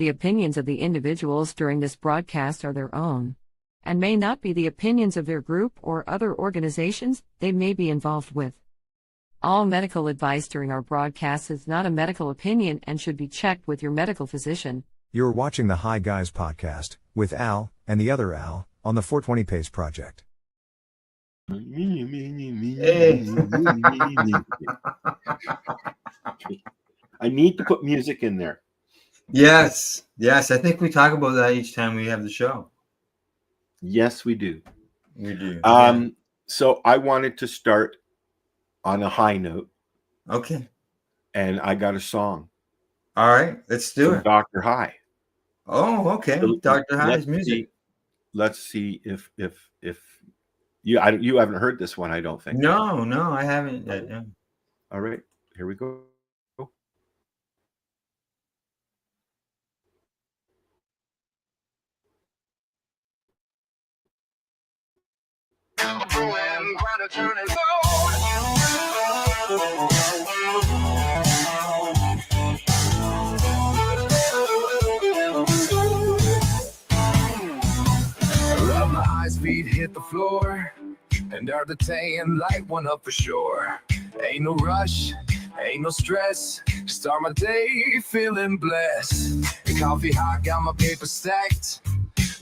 The opinions of the individuals during this broadcast are their own, and may not be the opinions of their group or other organizations they may be involved with. All medical advice during our broadcast is not a medical opinion and should be checked with your medical physician. You're watching the Hi Guys podcast with Al and the other Al on the 420 Pace Project. Hey. I need to put music in there. Yes. I think we talk about that each time we have the show. Yes, we do. We do. So I wanted to start on a high note. Okay. And I got a song. All right, let's do it. Dr. High. Oh, okay. So Dr. High's music. Let's see if you haven't heard this one, I don't think. No, I haven't yet. Yeah. All right, here we go. Feet hit the floor and are the tan light one up for sure. Ain't no rush, ain't no stress. Start my day feeling blessed. Coffee hot, got my paper stacked.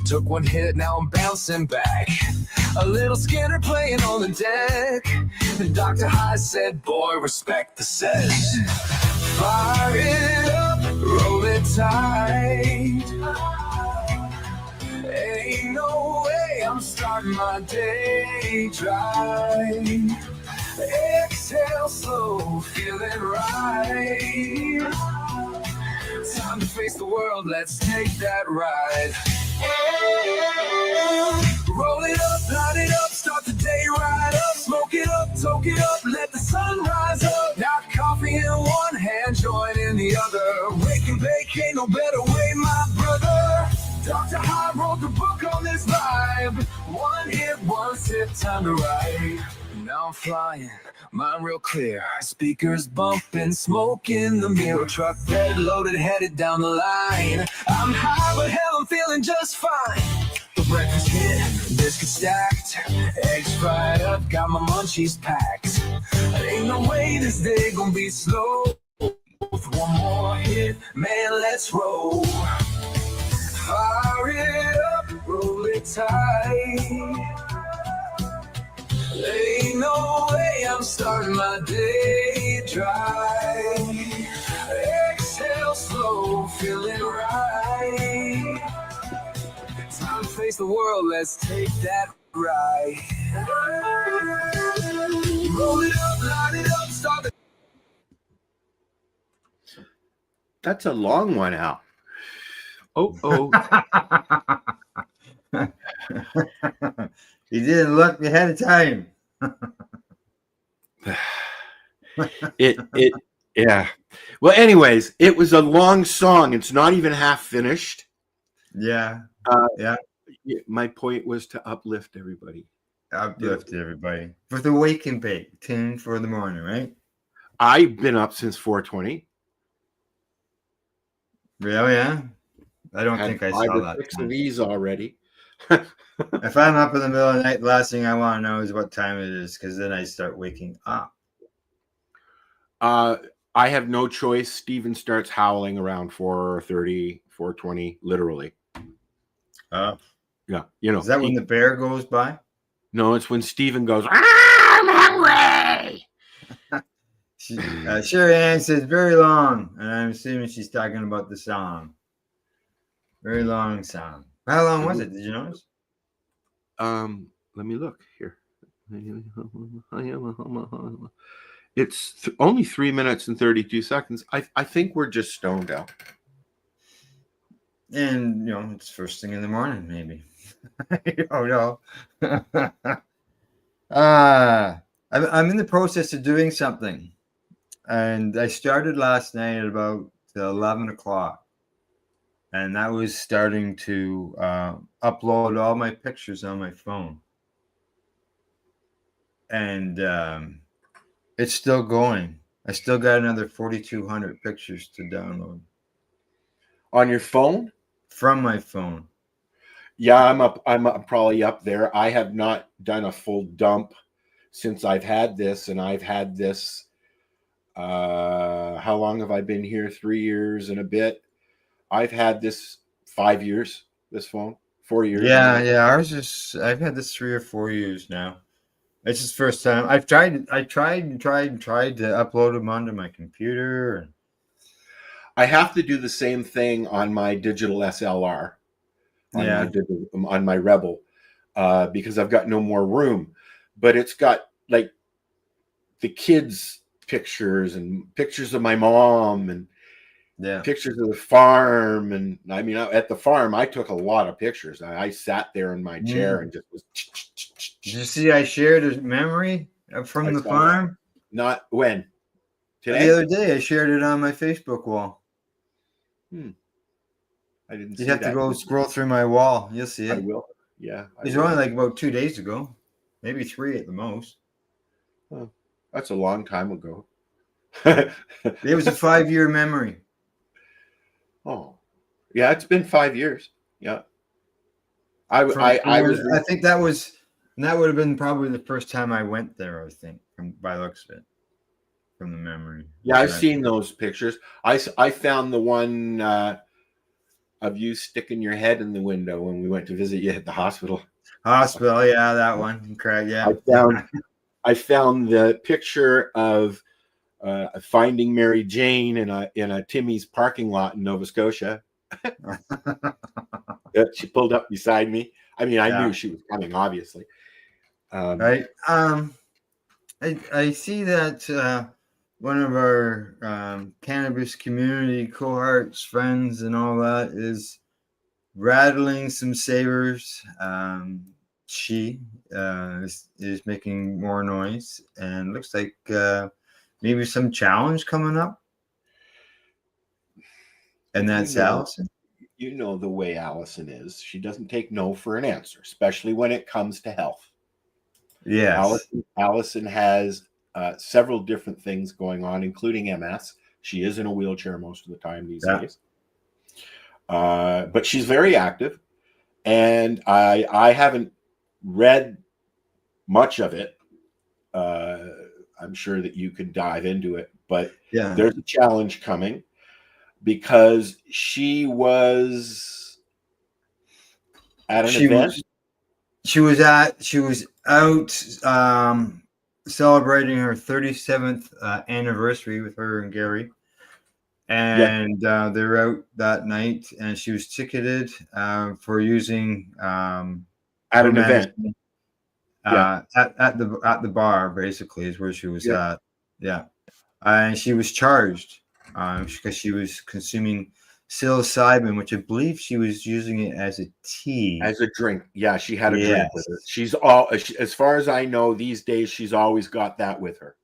Took one hit, now I'm bouncing back. A little Skinner playing on the deck. And Dr. High said, boy, respect the set. Fire it up, roll it tight. Ain't no way I'm starting my day dry. Exhale slow, feeling right. Time to face the world, let's take that ride. Roll it up, light it up, start the day right up. Smoke it up, toke it up, let the sun rise up. Now coffee in one hand, joint in the other. Wake and bake, ain't no better way, my brother. Dr. High wrote the book on this vibe. One hit, one sip, time to write. Now I'm flying, mind real clear. Speakers bumping, smoke in the mirror. Truck bed loaded, headed down the line. I'm high, but hell, I'm feeling just fine. The breakfast hit, biscuits stacked, eggs fried up, got my munchies packed. Ain't no way this day gonna be slow. With one more hit, man, let's roll. Fire it up, roll it tight. Ain't no way I'm starting my day dry. Exhale slow, feeling right. Time to face the world, let's take that ride. Roll it up, light it up, start the... That's a long one, Al. Oh. You didn't look ahead of time. Yeah. Well, anyways, it was a long song. It's not even half finished. Yeah. My point was to uplift everybody. Uplift everybody. For the wake and bake, tune for the morning, right? I've been up since 4:20. Really? Yeah. I don't think I saw that. 6 of these already. If I'm up in the middle of the night, the last thing I want to know is what time it is, because then I start waking up. I have no choice. Steven starts howling around 4:30, 4:20, literally. Yeah, Is that when the bear goes by? No, it's when Steven goes, I'm hungry. Sherry Ann says very long, and I'm assuming she's talking about the song. Very long song. How long was it? Did you notice? Let me look here. It's only 3 minutes and 32 seconds. I think we're just stoned out. And, it's first thing in the morning, maybe. Oh, no. I'm in the process of doing something. And I started last night at about 11 o'clock. And that was starting to upload all my pictures on my phone. And it's still going. I still got another 4,200 pictures to download. On your phone? from my phone. Yeah, I'm probably up there. I have not done a full dump since I've had this, and I've had this. How long have I been here? 3 years and a bit. I've had this 5 years. This phone, 4 years. Yeah, yeah. I've had this 3 or 4 years now. It's just first time. I tried to upload them onto my computer. And I have to do the same thing on my digital SLR, yeah, on my Rebel, because I've got no more room. But it's got like the kids' pictures and pictures of my mom and yeah. pictures of the farm. And I mean, at the farm, I took a lot of pictures. I sat there in my chair and just was. Did you see I shared a memory from the farm? Not when? Today? The other day, I shared it on my Facebook wall. I didn't You see have that. to go scroll through my wall. You'll see it. I will. Yeah. It's only like about 2 days ago, maybe 3 at the most. Oh, that's a long time ago. It was a 5-year memory. Oh, yeah, it's been 5 years. Yeah. I think that would have been probably the first time I went there, I think, by the looks of it, from the memory. Yeah, I've seen those pictures. I found the one of you sticking your head in the window when we went to visit you at the hospital. Hospital, yeah, that one. Correct, yeah. I found the picture of finding Mary Jane in a Timmy's parking lot in Nova Scotia. She pulled up beside me. I mean, I knew she was coming, obviously. Right. I see that one of our cannabis community cohorts, friends, and all that is rattling some sabers. She is making more noise, and looks like maybe some challenge coming up. And that's Allison. You know the way Allison is. She doesn't take no for an answer, especially when it comes to health. Yes. Allison has several different things going on, including MS. She is in a wheelchair most of the time these days. But she's very active. And I haven't read much of it. I'm sure that you could dive into it. But there's a challenge coming because she was at an event. She was out celebrating her 37th anniversary with her and Gary. And they're out that night, and she was ticketed for using at an event. At the bar, basically, is where she was at. Yeah. And she was charged because she was consuming psilocybin, which I believe she was using it as a tea. As a drink. Yeah, she had a drink with her. As far as I know, these days, she's always got that with her.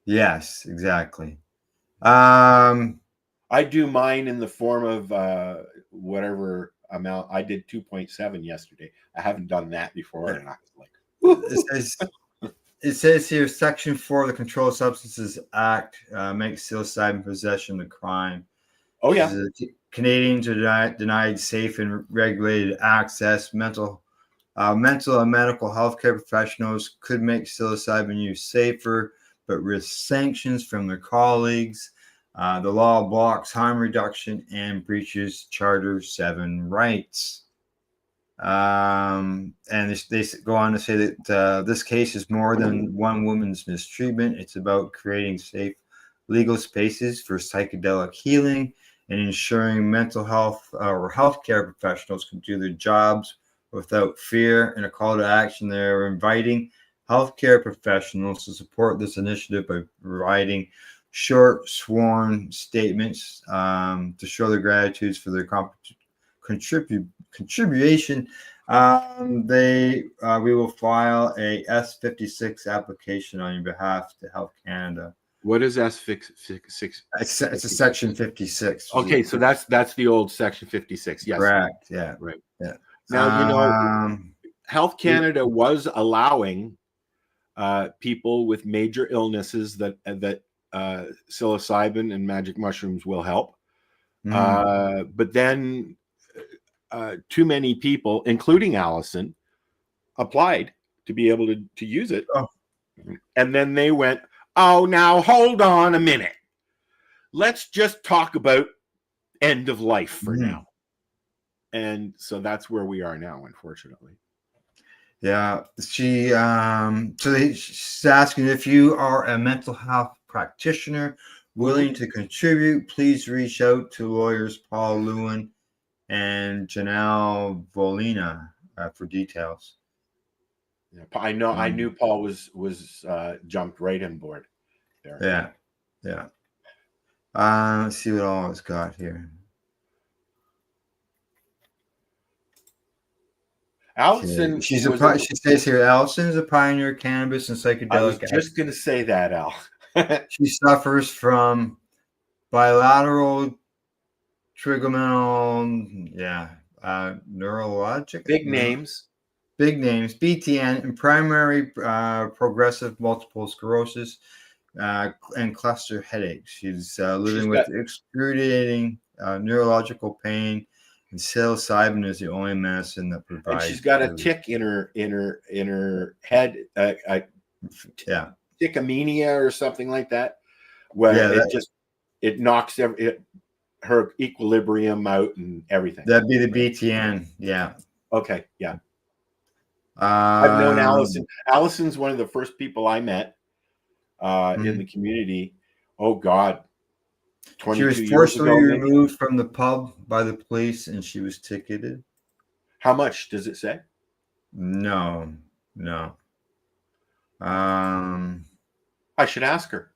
Yes, exactly. I do mine in the form of whatever amount. I did 2.7 yesterday. I haven't done that before. And I was like, it says here, Section 4 of the Controlled Substances Act makes psilocybin possession a crime. Oh, yeah. Canadians are denied safe and regulated access. Mental and medical healthcare professionals could make psilocybin use safer, but risk sanctions from their colleagues. The law blocks harm reduction and breaches Charter 7 rights. And they go on to say that this case is more than one woman's mistreatment. It's about creating safe legal spaces for psychedelic healing and ensuring mental health or healthcare professionals can do their jobs without fear. In a call to action, they're inviting healthcare professionals to support this initiative by providing short sworn statements to show their gratitudes for their contribution. We will file a S56 application on your behalf to Health Canada. What is S56? It's a Section 56. Okay, so that's the old Section 56. Yes, correct. Yeah, right. Yeah. Now Health Canada was allowing people with major illnesses that psilocybin and magic mushrooms will help. But then too many people, including Allison, applied to be able to use it. Oh. And then they went, oh, now hold on a minute. Let's just talk about end of life for now. And so that's where we are now, unfortunately. Yeah. She's asking if you are a mental health practitioner willing to contribute, please reach out to lawyers Paul Lewin and Janelle Volina for details. Yeah, I knew Paul was jumped right on board there. Yeah. Let's see what all it's got here. Allison, she says here, Allison is a pioneer of cannabis and psychedelic. I was just going to say that, Al. She suffers from bilateral trigeminal, neurologic. Big names, BTN, and primary progressive multiple sclerosis and cluster headaches. She's living with excruciating neurological pain, and psilocybin is the only medicine that provides. And she's got a tick in her head, tickamania or something like that, where it knocks her equilibrium out and everything. That'd be the BTN. Yeah. Okay. Yeah. I've known Allison. Allison's one of the first people I met in the community. Oh God. She was forcibly removed from the pub by the police and she was ticketed. How much does it say? No. I should ask her.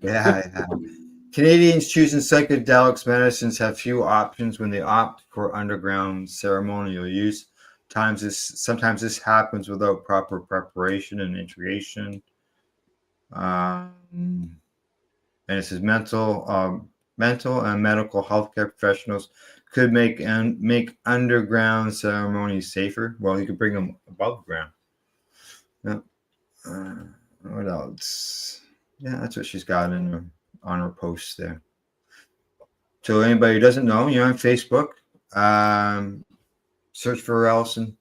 Yeah. Canadians choosing psychedelics medicines have few options when they opt for underground ceremonial use. Sometimes this happens without proper preparation and integration. And it says mental and medical healthcare professionals could make underground ceremonies safer. Well, you could bring them above ground. Yeah. What else? Yeah, that's what she's got on her posts there. So anybody who doesn't know, you're on Facebook. Search for Allison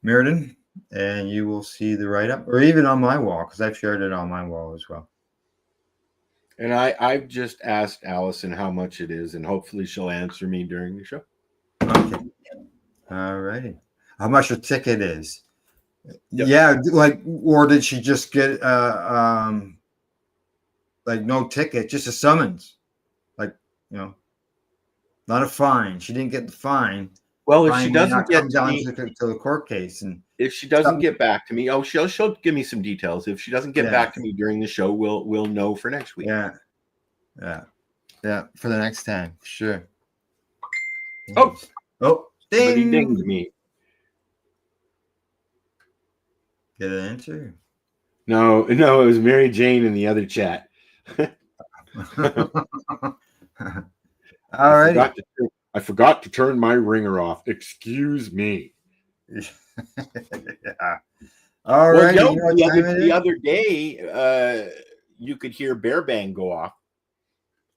Mirden, and you will see the write-up, or even on my wall, because I've shared it on my wall as well. And I've just asked Allison how much it is, and hopefully she'll answer me during the show. Okay. All righty. How much her ticket is? Yep. Yeah, or did she just get no ticket, just a summons? Not a fine. She didn't get the fine. Well, if she doesn't get down to the court case, and if she doesn't get back to me, she'll give me some details. If she doesn't get back to me during the show, we'll know for next week. Yeah, for the next time, sure. Oh, ding! Dinged me. Get an answer? No, it was Mary Jane in the other chat. All right. I forgot to turn my ringer off. Excuse me. Yeah. All right. The other day, you could hear Bear Bang go off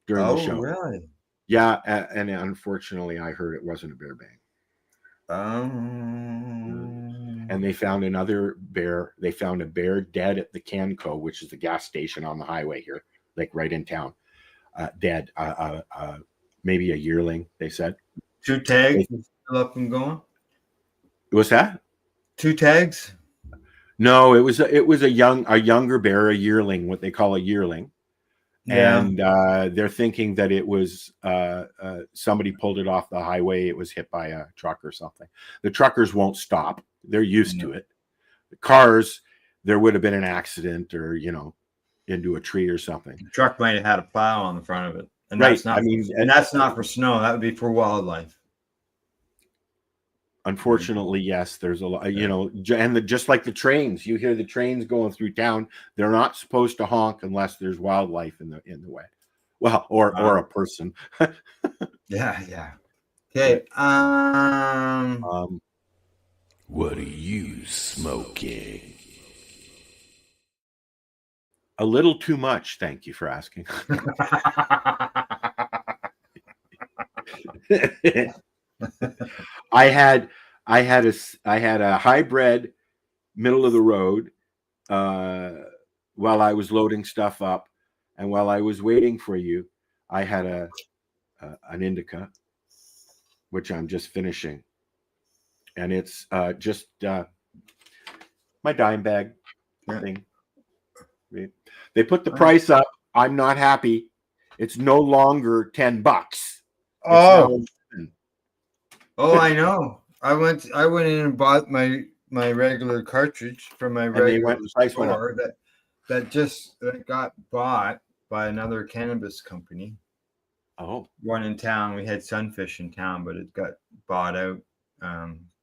during the show. Oh, really? Yeah, and unfortunately, I heard it wasn't a bear bang. And they found another bear. They found a bear dead at the Canco, which is the gas station on the highway here, like right in town. Dead. Maybe a yearling, they said. 2 tags still up and going? What's that? 2 tags? No, it was a younger bear, a yearling, what they call a yearling. Yeah. And they're thinking that it was somebody pulled it off the highway. It was hit by a truck or something. The truckers won't stop. They're used to it. The cars, there would have been an accident or, into a tree or something. The truck might have had a plow on the front of it. And right. That's not, and that's not for snow. That would be for wildlife. Unfortunately, yes, there's a lot, and just like the trains, you hear the trains going through town. They're not supposed to honk unless there's wildlife in the way. Well, or a person. Yeah. Okay. What are you smoking? A little too much. Thank you for asking. I had a hybrid middle of the road while I was loading stuff up, and while I was waiting for you, I had an indica, which I'm just finishing, and it's just my dime bag thing. They put the price up. I'm not happy. It's no longer $10. Oh, I know. I went in and bought my regular cartridge from my regular store that got bought by another cannabis company. Oh, one in town. We had Sunfish in town, but it got bought out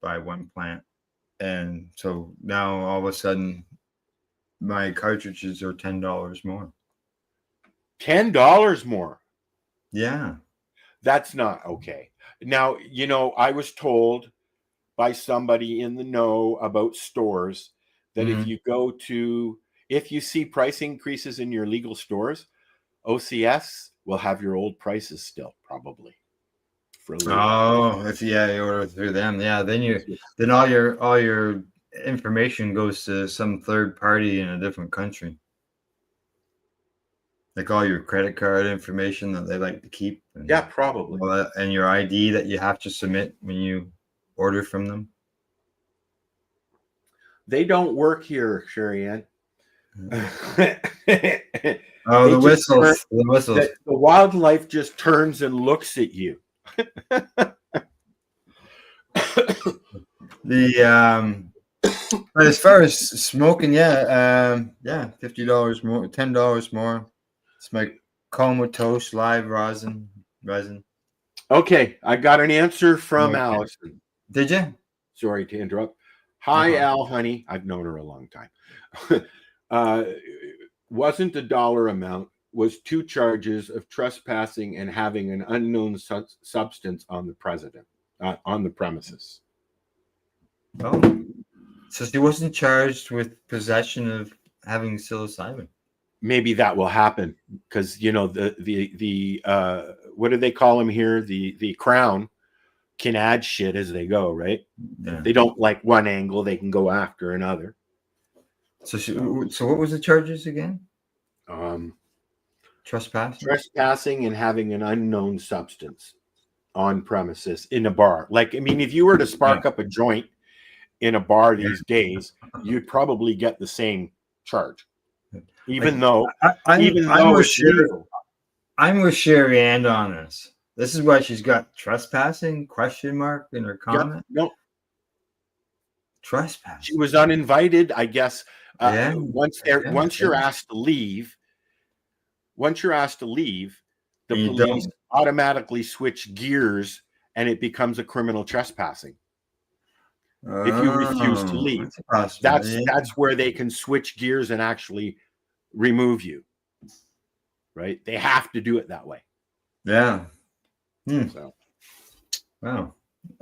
by one plant, and so now all of a sudden my cartridges are $10 more. $10 more. Yeah. That's not okay. Now, I was told by somebody in the know about stores that if you see price increases in your legal stores, OCS will have your old prices still, probably. If you order through them, then all your information goes to some third party in a different country. Like all your credit card information that they like to keep. Probably. And your ID that you have to submit when you order from them. They don't work here, Sherry Ann. The whistles. The wildlife just turns and looks at you. But as far as smoking, $50 more, $10 more. It's my comatose live resin. Okay, I got an answer from Allison. Did you? Sorry to interrupt. Hi, Al, honey. I've known her a long time. Wasn't the dollar amount, was 2 charges of trespassing and having an unknown substance on the premises. Oh, so she wasn't charged with possession of having psilocybin. Maybe that will happen because the what do they call them here? The Crown can add shit as they go, right? Yeah. They don't like one angle; they can go after another. So what was the charges again? Trespassing and having an unknown substance on premises in a bar. Like, I mean, if you were to spark up a joint in a bar these days, you'd probably get the same charge. I'm with Sherry Ann on this. This is why she's got trespassing ? In her comment. No, trespassing. She was uninvited, I guess. Once you're asked to leave, the police automatically switch gears, and it becomes a criminal trespassing. If you refuse to leave, that's where they can switch gears and actually remove you. Right? They have to do it that way. Yeah. So, wow.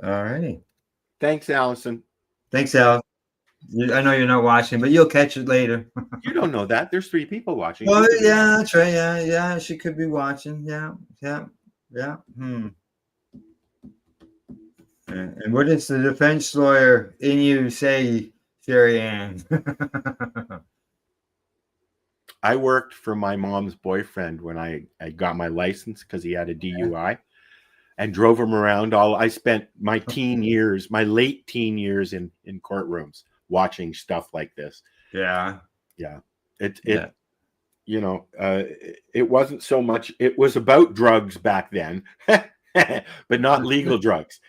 All righty. Thanks, Allison. Thanks, Al. I know you're not watching, but you'll catch it later. You don't know that. There's 3 people watching. Well, yeah, that's right. Yeah. She could be watching. Yeah. And what does the defense lawyer in you say, Sherry Ann? I worked for my mom's boyfriend when I got my license because he had a DUI, and drove him around. I spent my late teen years in courtrooms watching stuff like this. Yeah. It wasn't so much. It was about drugs back then, but not legal drugs.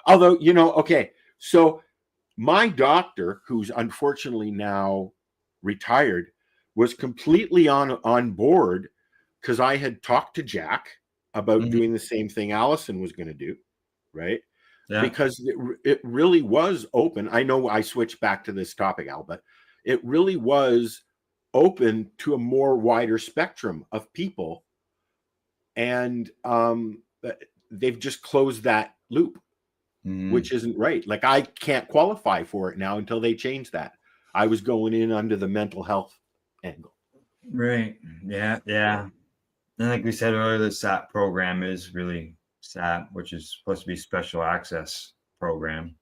Although, okay. So my doctor, who's unfortunately now retired, was completely on board because I had talked to Jack about doing the same thing Allison was going to do, right? Yeah. Because it really was open. I know I switched back to this topic, Al, but it really was open to a more wider spectrum of people. And they've just closed that loop, which isn't right. Like, I can't qualify for it now until they change that. I was going in under the mental health angle. Right. Yeah. And like we said earlier, the SAP program is really SAP, which is supposed to be special access program.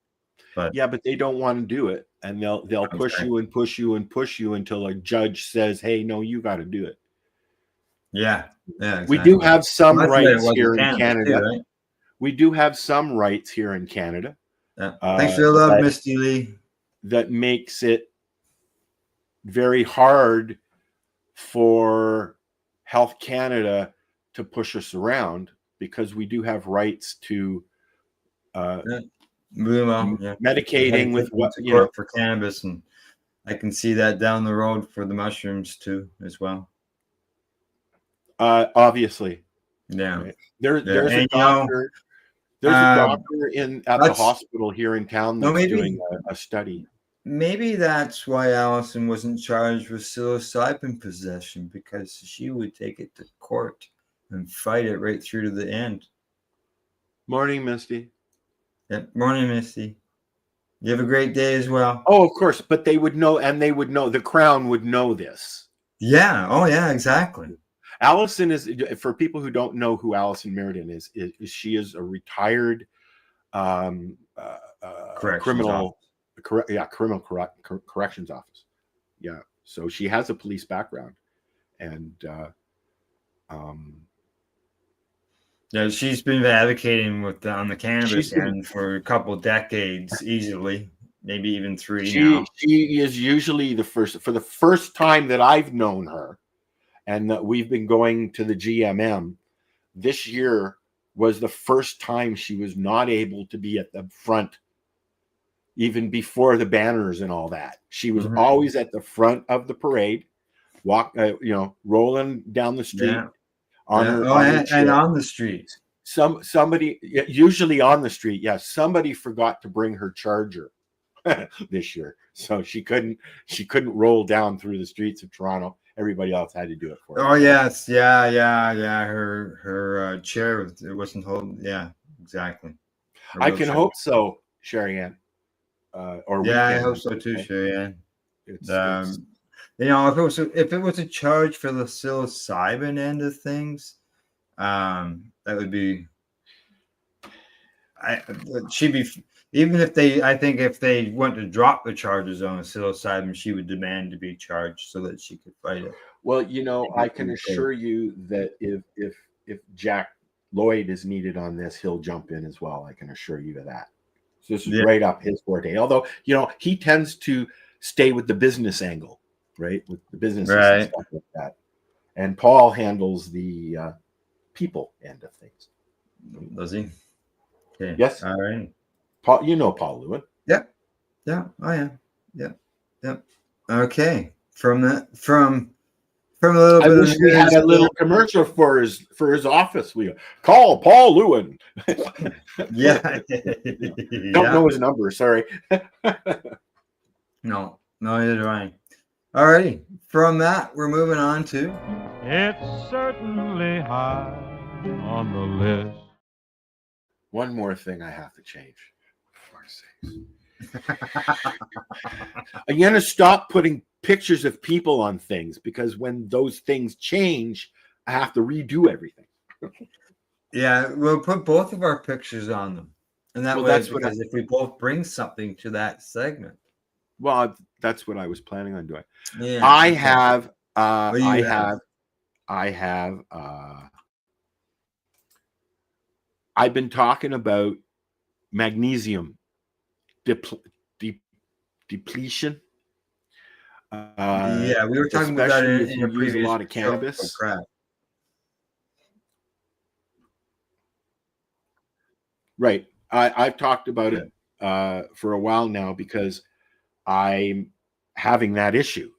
But Yeah, but they don't want to do it, and they'll push you and push you and push you until a judge says, "Hey, no, you got to do it." yeah, exactly. We do have some Well, that's the way it rights was here in Canada, Canada. too, right? We do have some rights here in Canada. Yeah. Thanks for the love, Misty Lee. That makes it very hard for Health Canada to push us around, because we do have rights to medicating with what for cannabis, and I can see that down the road for the mushrooms too, as well. Obviously, yeah. Right. There's a doctor. There's a doctor at the hospital here in town that's doing a study. Maybe that's why Allison wasn't charged with psilocybin possession, because she would take it to court and fight it right through to the end. Morning, Misty. Yeah, morning, Misty. You have a great day as well. Oh, of course, but they would know, and they would know. The Crown would know this. Yeah. Oh, yeah. Exactly. Allison is, for people who don't know who Allison Meriden is she is a retired criminal corrections office. Yeah, so she has a police background, and yeah, she's been advocating on the cannabis end for a couple of decades, easily, maybe even 3 now. She is usually for the first time that I've known her, and that we've been going to the GMM. This year was the first time she was not able to be at the front, even before the banners and all that. She was always at the front of the parade, rolling down the street on her and on the street. Somebody, usually on the street, somebody forgot to bring her charger this year, so she couldn't roll down through the streets of Toronto. Everybody else had to do it for her. Oh yes, yeah. Her chair, it wasn't holding. Yeah, exactly. I can hope so, Sherry Ann. I hope so too, Sherry Ann. If it was a charge for the psilocybin end of things, that would be. She'd be. Even if they want to drop the charges on psilocybin, she would demand to be charged so that she could fight it. Well, I can assure you that if Jack Lloyd is needed on this, he'll jump in as well. I can assure you of that. So this is right up his forte. Although, he tends to stay with the business angle, right? With the business and stuff like that. And Paul handles the people end of things. Does he? Okay. Yes. All right. Paul, Paul Lewin. Yep. Yeah. Oh yeah. Yep. Okay. From a little bit. I wish we had a little commercial for his office. We call Paul Lewin. Yeah. Don't know his number. Sorry. No, neither do I. All righty. From that, we're moving on to. It's certainly high on the list. One more thing I have to change. I'm going to stop putting pictures of people on things, because when those things change, I have to redo everything. Yeah, we'll put both of our pictures on them. And if we both bring something to that segment. Well, that's what I was planning on doing. Yeah. I've been talking about magnesium depletion. We were talking about that in a previous a lot of cannabis. Right. I've talked about it for a while now, because I'm having that issue.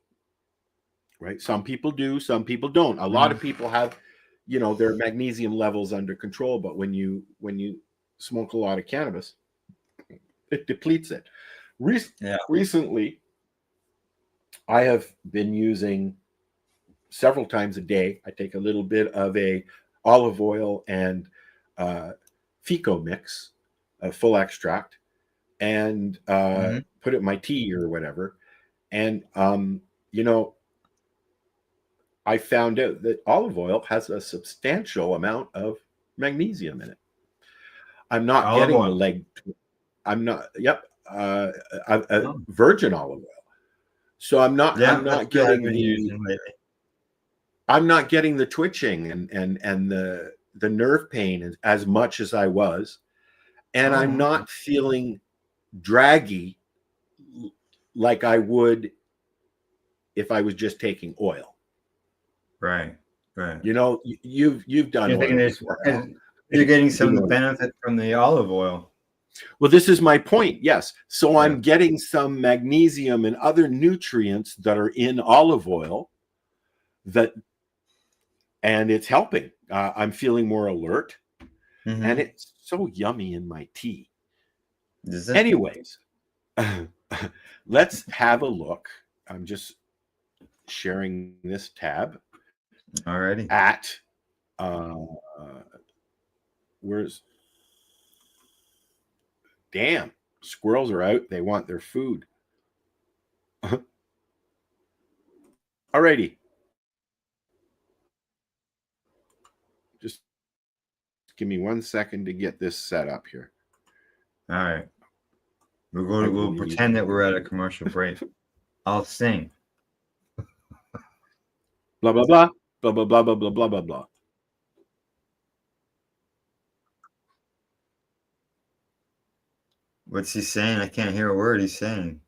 Right. Some people do, some people don't. A lot of people have, their magnesium levels under control, but when you smoke a lot of cannabis, it depletes it. Recently, I have been using several times a day. I take a little bit of a olive oil and FICO mix, a full extract, and put it in my tea or whatever. And I found out that olive oil has a substantial amount of magnesium in it. I'm not Olive getting oil. the leg. I'm not. Yep. Oh. Virgin olive oil. So I'm not. Yeah, I'm that's not what I've getting been the. using lately. I'm not getting the twitching and the nerve pain as much as I was, and I'm not feeling draggy like I would if I was just taking oil. Right. Right. You know, you've done You're thinking oil there's before. you're getting You some know. benefit from the olive oil. Well, this is my point. Yes. So Yeah. I'm getting some magnesium and other nutrients that are in olive oil and it's helping. I'm feeling more alert, and it's so yummy in my tea. Is it? Anyways, let's have a look. I'm just sharing this tab Alrighty. at where's damn squirrels are out. They want their food. Alrighty. Just give me 1 second to get this set up here. All right. We'll pretend that we're at a commercial break. I'll sing. Blah blah blah blah blah blah blah blah blah blah blah. What's he saying? I can't hear a word he's saying.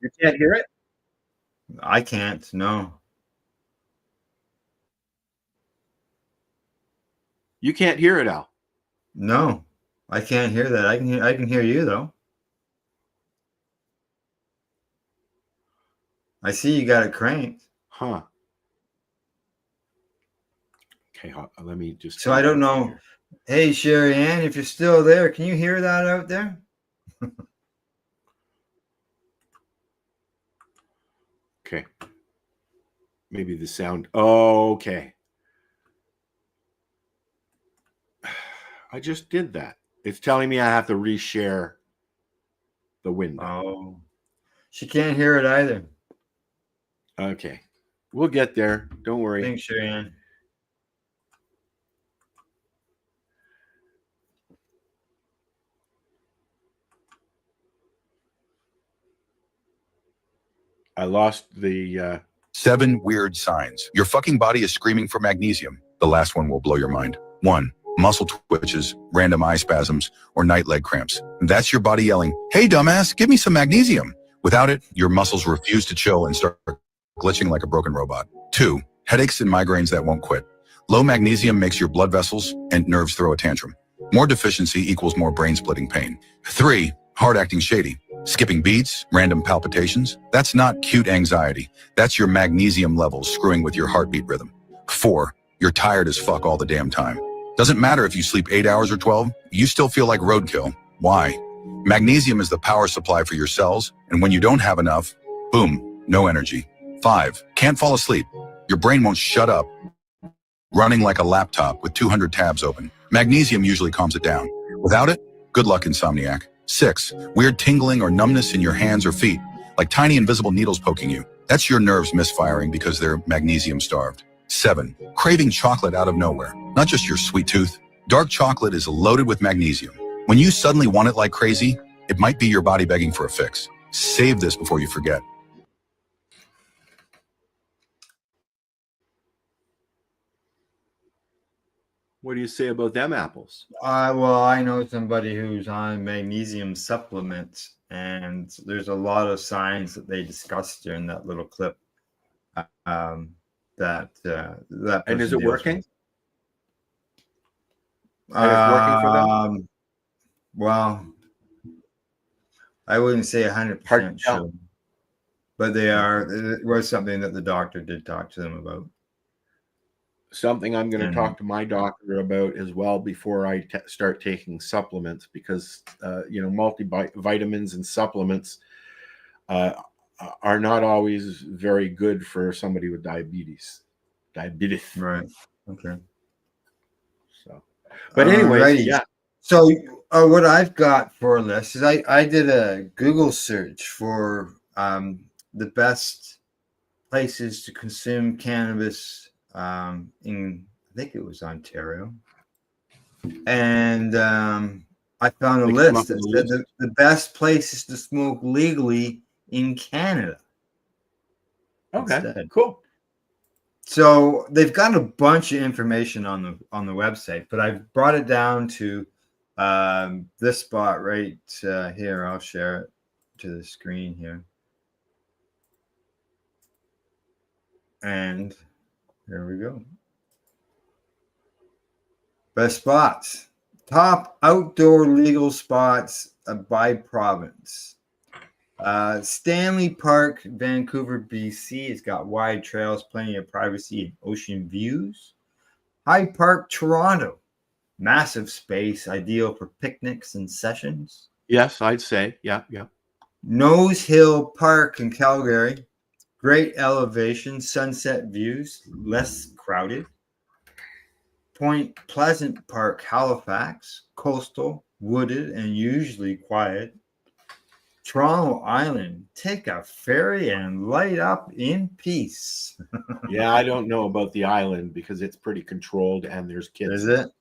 You can't hear it? I can't. No. You can't hear it, Al. No. I can't hear that. I can hear you though. I see you got it cranked. Huh. Okay, let me just. So I don't know. Here. Hey, Sherry Ann, if you're still there, can you hear that out there? Okay. Maybe the sound. Oh, okay. I just did that. It's telling me I have to reshare the window. Oh. She can't hear it either. Okay. We'll get there. Don't worry. Thanks, Sherry Ann. I lost the 7 weird signs. Your fucking body is screaming for magnesium. The last one will blow your mind. 1. Muscle twitches, random eye spasms, or night leg cramps. That's your body yelling, "Hey dumbass, give me some magnesium." Without it, your muscles refuse to chill and start glitching like a broken robot. 2. Headaches and migraines that won't quit. Low magnesium makes your blood vessels and nerves throw a tantrum. More deficiency equals more brain-splitting pain. 3. Heart acting shady. Skipping beats, random palpitations. That's not cute anxiety. That's your magnesium levels screwing with your heartbeat rhythm. 4. You're tired as fuck all the damn time. Doesn't matter if you sleep 8 hours or 12, you still feel like roadkill. Why? Magnesium is the power supply for your cells, and when you don't have enough, boom, no energy. 5. Can't fall asleep. Your brain won't shut up, running like a laptop with 200 tabs open. Magnesium usually calms it down. Without it, good luck, insomniac. 6. Weird tingling or numbness in your hands or feet, like tiny invisible needles poking you. That's your nerves misfiring because they're magnesium starved. 7. Craving chocolate out of nowhere, not just your sweet tooth. Dark chocolate is loaded with magnesium. When you suddenly want it like crazy, it might be your body begging for a fix. Save this before you forget. What do you say about them apples? Well, I know somebody who's on magnesium supplements, and there's a lot of signs that they discussed during that little clip. That and is it working? And it's working for them? Well, I wouldn't say 100% sure, but they are. It was something that the doctor did talk to them about. Something I'm going to talk to my doctor about as well before I start taking supplements, because multivitamins and supplements are not always very good for somebody with diabetes. Right. Okay. So, but anyways, yeah. So what I've got for this is I did a Google search for the best places to consume cannabis in, I think it was Ontario. And I found a They come list up that with a said the best places to smoke legally in Canada. Okay, Instead. cool. So they've got a bunch of information on the website, but I've brought it down to this spot right here. I'll share it to the screen here. And there we go. Best spots. Top outdoor legal spots by province. Stanley Park, Vancouver, BC. It's got wide trails, plenty of privacy, and ocean views. Hyde Park, Toronto. Massive space, ideal for picnics and sessions. Yes, I'd say. Yeah. Nose Hill Park in Calgary. Great elevation, sunset views, less crowded. Point Pleasant Park, Halifax. Coastal, wooded, and usually quiet. Toronto Island, take a ferry and light up in peace. Yeah, I don't know about the island because it's pretty controlled and there's kids. Is it?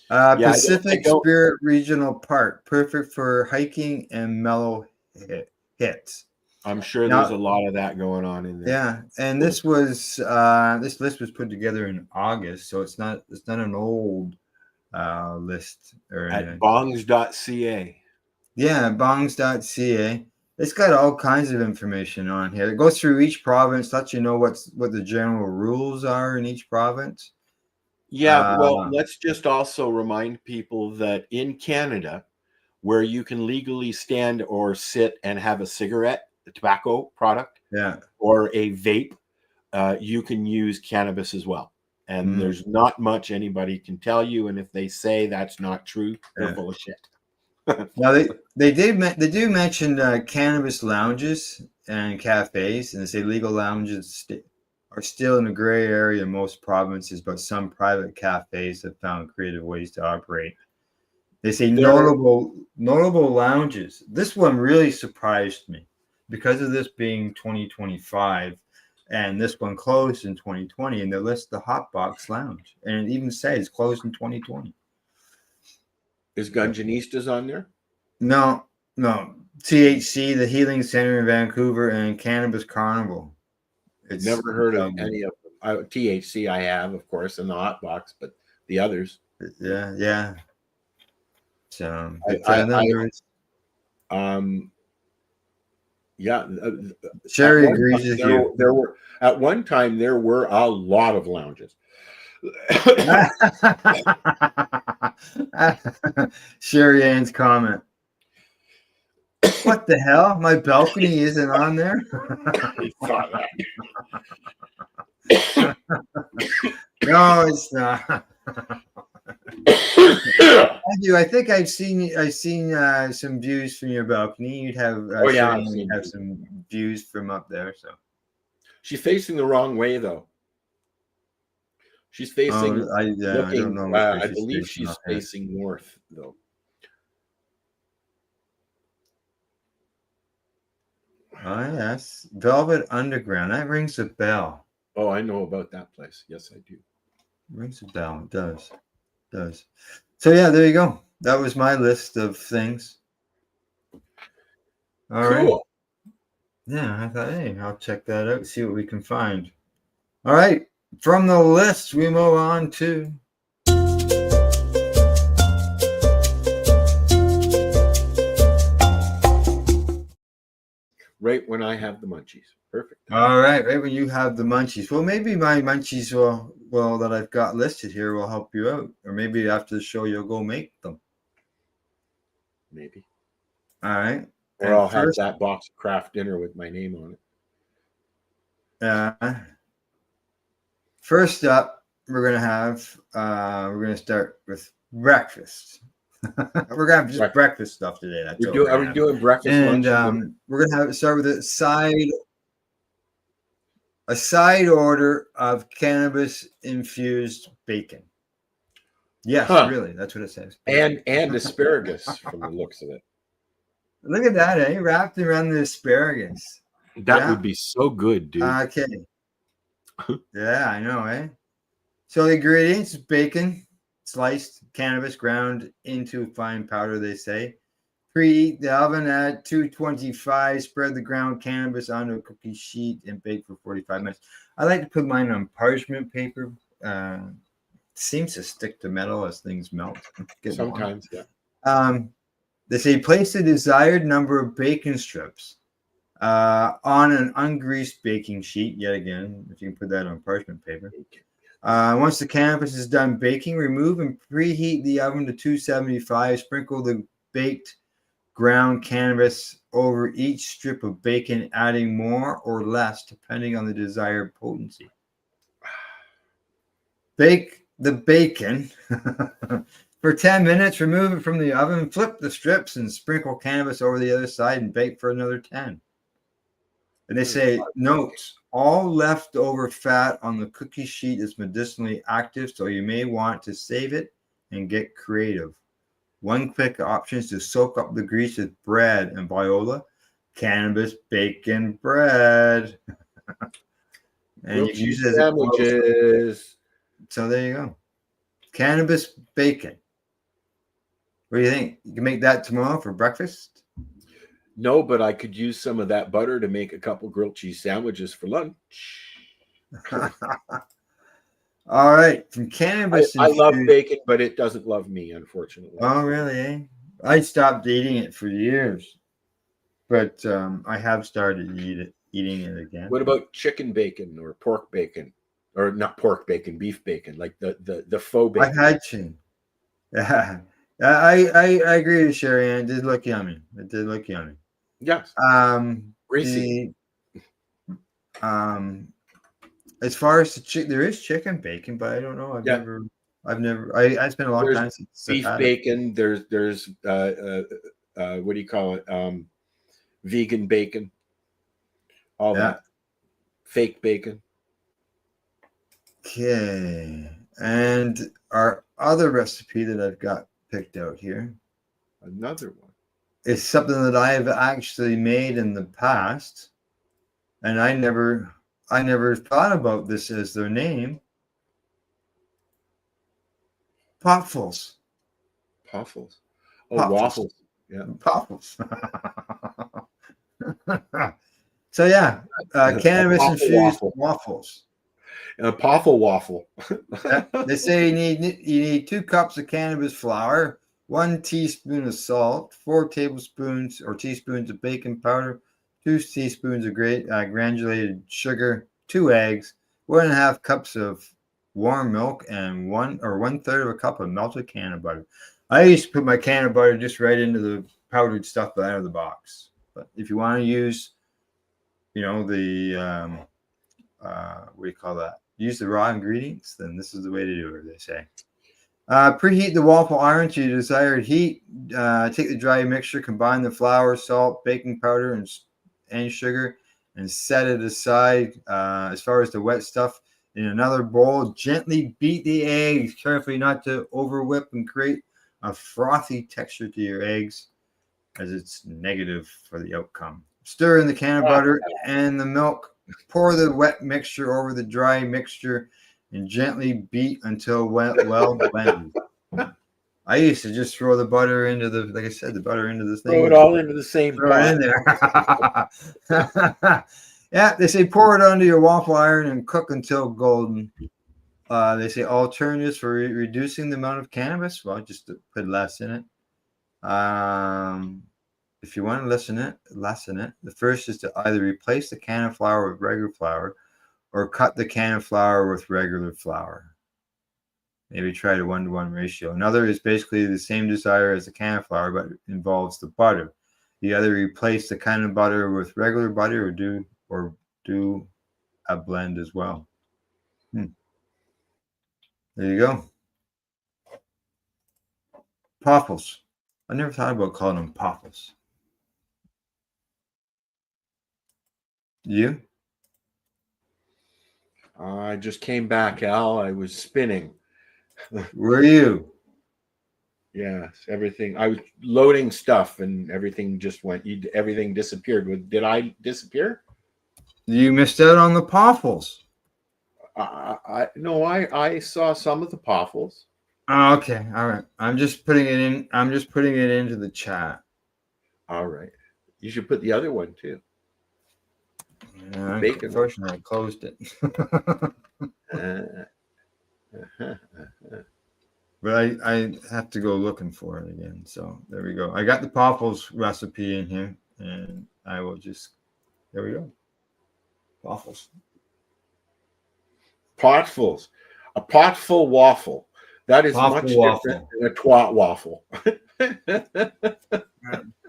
Pacific Spirit Regional Park, perfect for hiking and mellow hits. I'm sure there's a lot of that going on in there. Yeah, and this list was put together in August, so it's not an old list or At anything. bongs.ca. Yeah, bongs.ca. It's got all kinds of information on here. It goes through each province, lets you know what the general rules are in each province. Yeah, well, let's just also remind people that in Canada, where you can legally stand or sit and have a cigarette, a tobacco product, or a vape, you can use cannabis as well. And there's not much anybody can tell you. And if they say that's not true, they're full of shit. Now they do mention cannabis lounges and cafes, and they say legal lounges are still in a gray area in most provinces, but some private cafes have found creative ways to operate. They say notable lounges. This one really surprised me because of this being 2025, and this one closed in 2020, and they list the Hotbox Lounge, and it even says closed in 2020. Is Gunjanistas on there? No. THC, the Healing Center in Vancouver, and Cannabis Carnival. It's never heard of any of them. THC I have, of course, in the hot box, but the others. Yeah. So Sherry agrees with you. There were at one time there were a lot of lounges. Sherry Ann's comment. What the hell? My balcony isn't on there? He thought that. No, it's not. I think I've seen some views from your balcony. You'd have have some views from up there. So she's facing the wrong way, though. She's facing. I don't know. I believe she's facing north, though. Oh yes, Velvet Underground. That rings a bell. Oh, I know about that place. Yes, I do. Rings a bell. It does. So yeah, there you go. That was my list of things. All right. Yeah, I thought, hey, I'll check that out, see what we can find. All right. From the list, we move on to right when I have the munchies. Perfect. All right when you have the munchies. Well, maybe my munchies will that I've got listed here will help you out, or maybe after the show you'll go make them. Maybe. All right. Or I'll have that box of Kraft Dinner with my name on it. First up, we're gonna start with breakfast. We're gonna have just breakfast stuff today. Are we doing breakfast? And we're gonna start with a side order of cannabis infused bacon. Yes, really, that's what it says. And asparagus from the looks of it. Look at that, eh? Wrapped around the asparagus. That would be so good, dude. Okay. Yeah, I know, eh? So the ingredients: bacon, sliced, cannabis ground into fine powder, they say. Preheat the oven at 225. Spread the ground cannabis onto a cookie sheet and bake for 45 minutes. I like to put mine on parchment paper. Seems to stick to metal as things melt. Sometimes, yeah. They say place the desired number of bacon strips on an ungreased baking sheet. Yet again, if you can put that on parchment paper. Once the cannabis is done baking, remove and preheat the oven to 275. Sprinkle the baked ground cannabis over each strip of bacon, adding more or less depending on the desired potency. Bake the bacon for 10 minutes. Remove it from the oven. Flip the strips and sprinkle cannabis over the other side and bake for another 10. And they say, notes, all leftover fat on the cookie sheet is medicinally active, so you may want to save it and get creative. One quick option is to soak up the grease with bread and Biola cannabis bacon bread. And you can use it as sandwiches. So there you go. Cannabis bacon. What do you think? You can make that tomorrow for breakfast? No, but I could use some of that butter to make a couple grilled cheese sandwiches for lunch. All right. From cannabis. I love bacon, but it doesn't love me, unfortunately. Oh, really? Eh? I stopped eating it for years, but I have started eating it again. What about chicken bacon or pork bacon? Or not pork bacon, beef bacon, like the faux bacon. I've had chicken. Yeah. I agree with Sherry Ann. It did look yummy. It did look yummy. Yes. Greasy. As far as the chicken, there is chicken bacon, but I don't know. I've never. I spent a long time since beef bacon. There's what do you call it? Vegan bacon. All that. Fake bacon. Okay, and our other recipe that I've got picked out here, another one, is something that I have actually made in the past, and I never thought about this as their name. Poffles. Poffles. Oh, Poffles. Waffles. Yeah. Poffles. So yeah, cannabis infused waffles. A Poffle waffle. They say you need 2 cups of cannabis flour, 1 teaspoon of salt, 4 tablespoons or teaspoons of baking powder, 2 teaspoons of granulated sugar, 2 eggs, 1.5 cups of warm milk, and 1/3 of a cup of melted can of butter. I used to put my can of butter just right into the powdered stuff out of the box. But if you want to use, the what do you call that? Use the raw ingredients, then this is the way to do it, they say. Preheat the waffle iron to your desired heat. Take the dry mixture, combine the flour, salt, baking powder, and sugar, and set it aside. As far as the wet stuff, in another bowl, gently beat the eggs carefully, not to over whip and create a frothy texture to your eggs, as it's negative for the outcome. Stir in the can of butter and the milk. Pour the wet mixture over the dry mixture and gently beat until well blended. I used to just throw the butter into the butter into this thing. Throw it all into the same pot. Throw it in there. Yeah, they say pour it onto your waffle iron and cook until golden. They say alternatives for reducing the amount of cannabis. Well, just to put less in it. If you want to lessen it, the first is to either replace the can of flour with regular flour or cut the can of flour with regular flour. Maybe try the 1-to-1 ratio. Another is basically the same desire as the can of flour, but involves the butter. You either replace the can of butter with regular butter or do a blend as well. There you go. Poffles. I never thought about calling them poffles. You? I just came back, Al. I was spinning. Were you? Yes, everything. I was loading stuff and everything just went. Everything disappeared. Did I disappear? You missed out on the poffles. I saw some of the poffles. Oh, okay. All right. I'm just putting it in. I'm just putting it into the chat. All right. You should put the other one too. Yeah, Bacon. unfortunately, I closed it. But I have to go looking for it again. So there we go. I got the Poffles recipe in here, and I will just, there we go. Poffles. Potfuls. A potful waffle. That is Poffle much waffle. different than a twat waffle.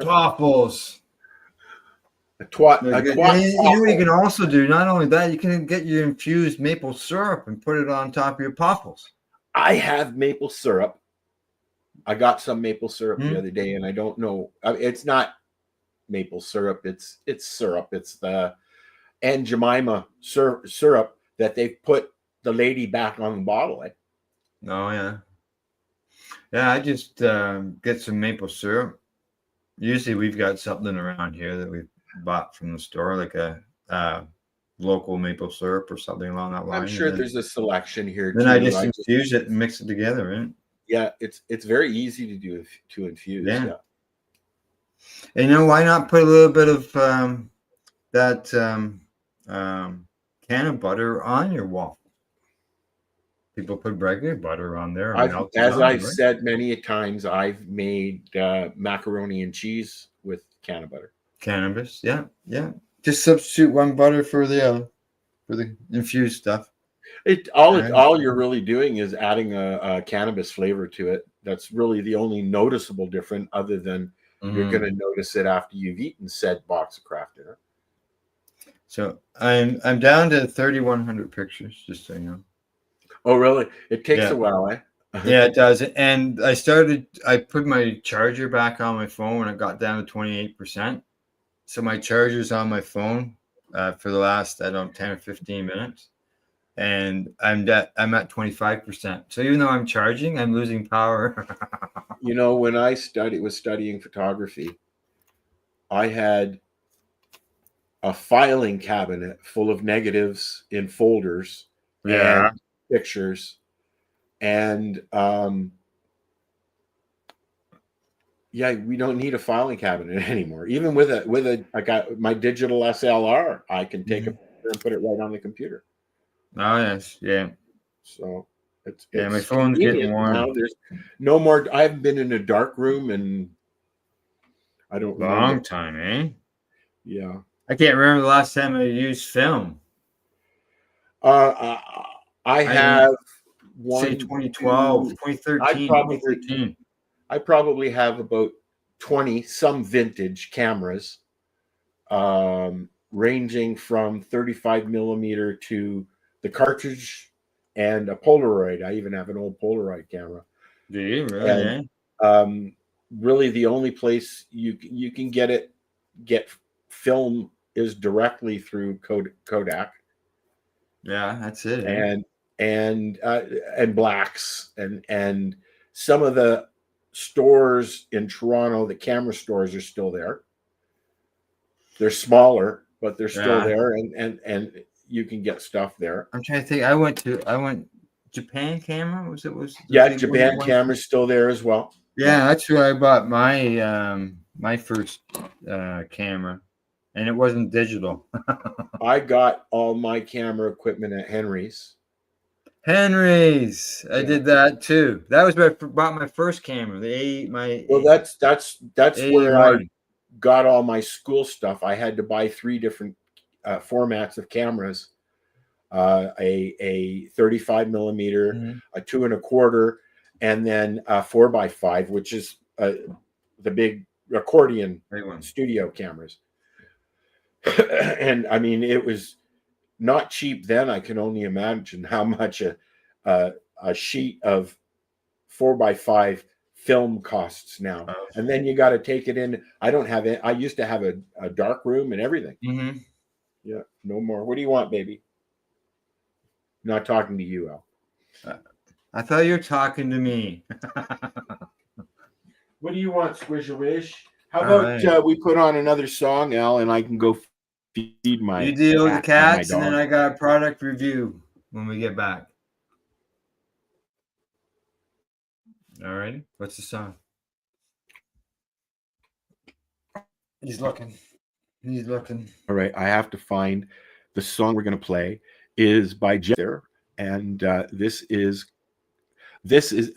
Poffles. A twat You know what waffle. you can also do? Not only that, you can get your infused maple syrup and put it on top of your Poffles. I have maple syrup. I got some maple syrup Hmm. the other day, and I don't know. It's not maple syrup. It's syrup. It's the Aunt Jemima syrup that they put the lady back on the bottle. Oh, yeah. Yeah, I just get some maple syrup. Usually we've got something around here that we bought from the store, like a local maple syrup or something along that line. I'm sure there's a selection here Then too. I just infuse it and mix it together, right? Yeah, it's very easy to do to infuse. Yeah. And why not put a little bit of that can of butter on your waffle? People put regular butter on there. As I've said many times, I've made macaroni and cheese with can of butter. Cannabis, yeah. Just substitute one butter for the other, for the infused stuff. All you're really doing is adding a cannabis flavor to it. That's really the only noticeable difference, other than you're going to notice it after you've eaten said box of craft dinner. So I'm down to 3,100 pictures, just so you know. Oh, really? It takes a while, eh? Yeah, it does. And I put my charger back on my phone when it got down to 28%. So my charger's on my phone for the last, 10 or 15 minutes. And I'm at 25%. So even though I'm charging, I'm losing power. When I was studying photography, I had a filing cabinet full of negatives in folders and pictures. And we don't need a filing cabinet anymore. Even with I got my digital SLR, I can take a picture and put it right on the computer. Oh, yes. Yeah. So it's my phone's getting warm. Now there's no more. I haven't been in a dark room in I don't remember. Long time, eh? Yeah. I can't remember the last time I used film. I have say 2012, 2013, 2013. I probably have about 20 some vintage cameras, ranging from 35 millimeter to the cartridge and a Polaroid. I even have an old Polaroid camera. Do you really? And, really, the only place you can get film is directly through Kodak. Yeah, that's it. And blacks and some of the stores in Toronto, the camera stores are still there. They're smaller, but they're still there, and you can get stuff there. I'm trying to think. I went Japan Camera. Japan Camera's still there as well. Yeah, that's where I bought my my first camera, and it wasn't digital. I got all my camera equipment at Henry's. I did that too. That was where I bought my first camera. That's where I got all my school stuff. I had to buy 3 different formats of cameras: a 35 millimeter, a 2 1/4, and then a 4x5, which is the big accordion studio cameras. And I mean, it was not cheap then. I can only imagine how much a sheet of 4x5 film costs now. And then you got to take it in. I don't have it. I used to have a dark room and everything. Yeah, no more. What do you want, baby? Not talking to you, Al. I thought you were talking to me. What do you want, Squishawish? How about we put on another song, Al, and I can go feed my. You deal with the cats, and then I got a product review. when we get back. All right. What's the song? He's looking. He's looking. All right, I have to find the song we're going to play is by Jeff, and this is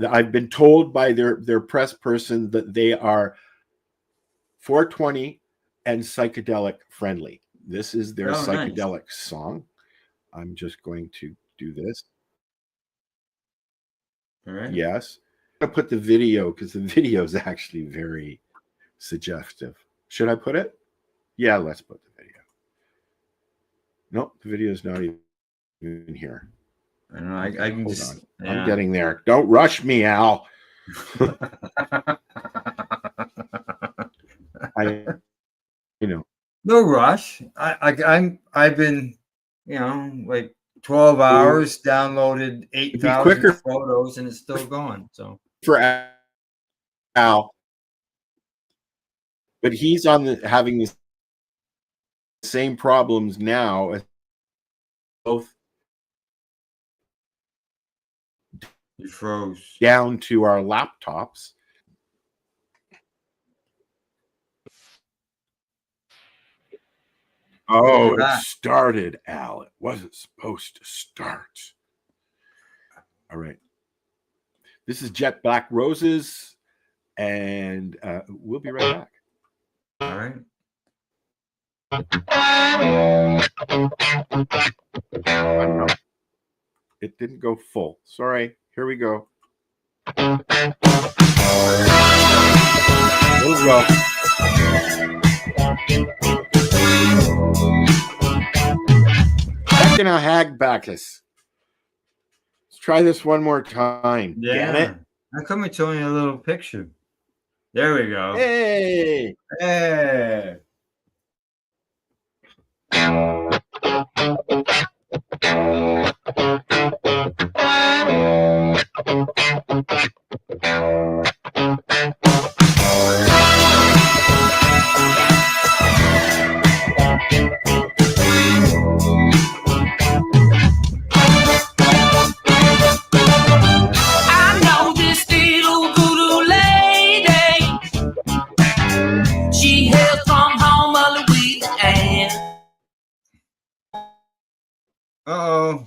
I've been told by their press person that they are 420 and psychedelic friendly. This is their psychedelic song. I'm just going to do this. All right. Yes. I'm going to put the video because the video is actually very suggestive. Should I put it? Yeah, let's put the video. Nope, the video is not even here. I don't know. I can Hold just. on. Yeah. I'm getting there. Don't rush me, Al. No rush. I've been, like 12 hours, downloaded 8,000 photos, and it's still going. So for Al, but he's having the same problems now as both. You froze down to our laptops. Oh, it started, Al. It wasn't supposed to start. All right. This is Jet Black Roses, and we'll be right back. All right. It didn't go full. Sorry. Here we go. Little rough. Back in a hag Bacchus. Let's try this one more time. Yeah. Damn it. How come it's only a little picture? There we go. Hey. Hey. Uh-oh.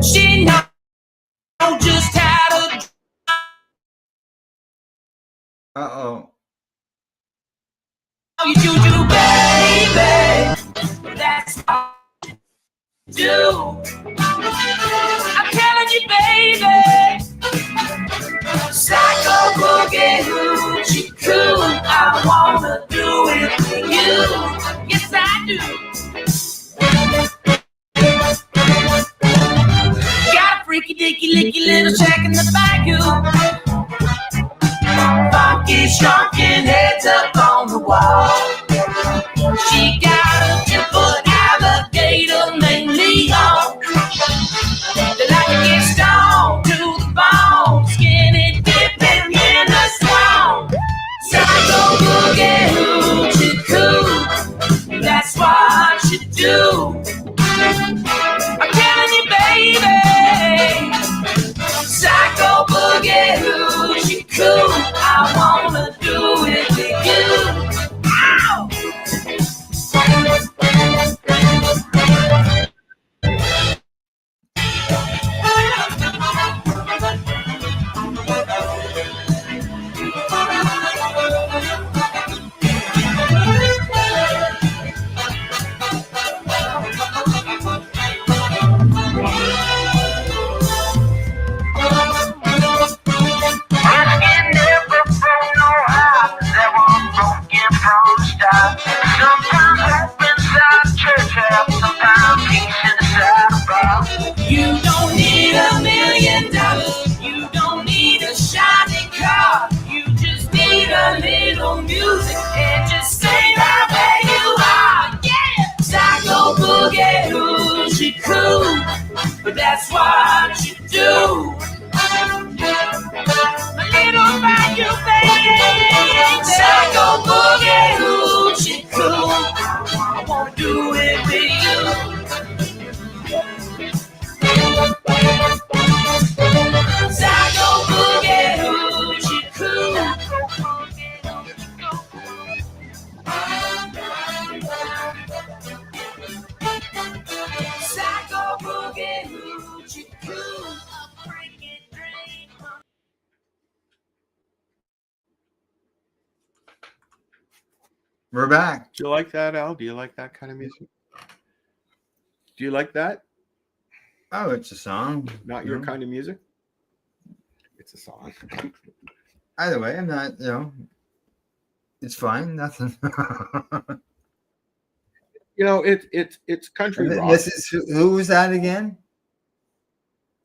She knows just how to. Uh-oh. You do, baby. That's all you do. I'm telling you, baby. Psycho boogie hoochie coo. I wanna do it with you. Yes, I do. Got a freaky dicky licky little shack in the bayou. Funky shrunken heads up on the wall. She got a 10-foot alligator named Leon. They like to get stoned to the bone, skinny dipping in the swan. Psycho boogie hoochie coo. That's what you do. I'm telling you, baby. Psycho boogie hoochie coo. I wanna do it with you. Ow! We're back. Do you like that, Al? Do you like that kind of music? Do you like that? Oh, it's a song. Not your kind of music? It's a song. Either way, I'm not, it's fine. Nothing. It's country rock. This is who was that again?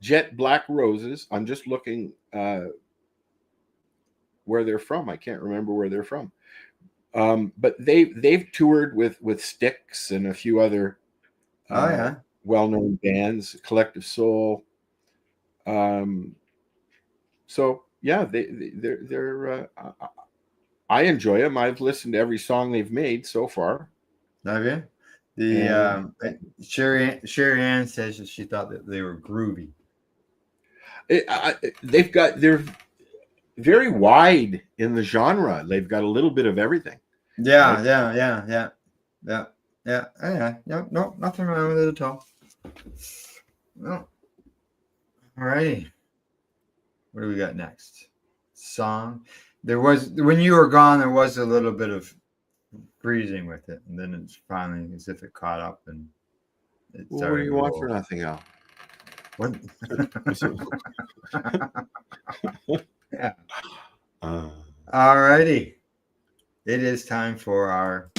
Jet Black Roses. I'm just looking where they're from. I can't remember where they're from. But they've toured with Styx and a few other well-known bands, Collective Soul. So yeah, they're I enjoy them. I've listened to every song they've made so far. Have you? Sherry Ann says that she thought that they were groovy. They're very wide in the genre. They've got a little bit of everything. Yeah. No, nothing wrong with it at all. No. All righty. What do we got next? Song. There was, when you were gone, there was a little bit of freezing with it, and then it's finally as if it caught up and it What started do you to want roll. for nothing, Al? What? Yeah. All righty. It is time for our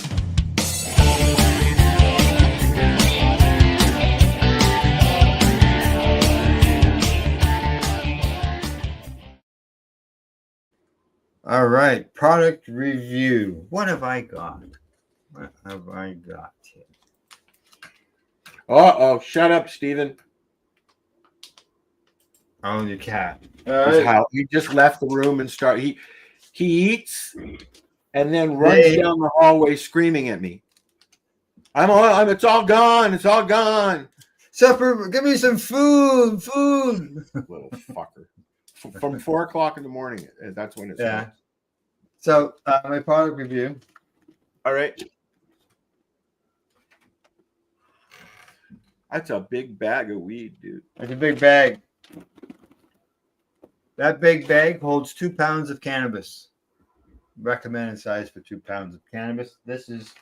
product review. What have I got? What have I got here? Oh, shut up, Steven. Oh, your cat. He just left the room and he eats and then runs down the hallway screaming at me. It's all gone. It's all gone. Supper, give me some food. Little fucker. From 4 o'clock in the morning. That's when it's Yeah. So my product review. All right. That's a big bag of weed, dude. It's a big bag. That big bag holds 2 pounds of cannabis. Recommended size for 2 pounds of cannabis. This is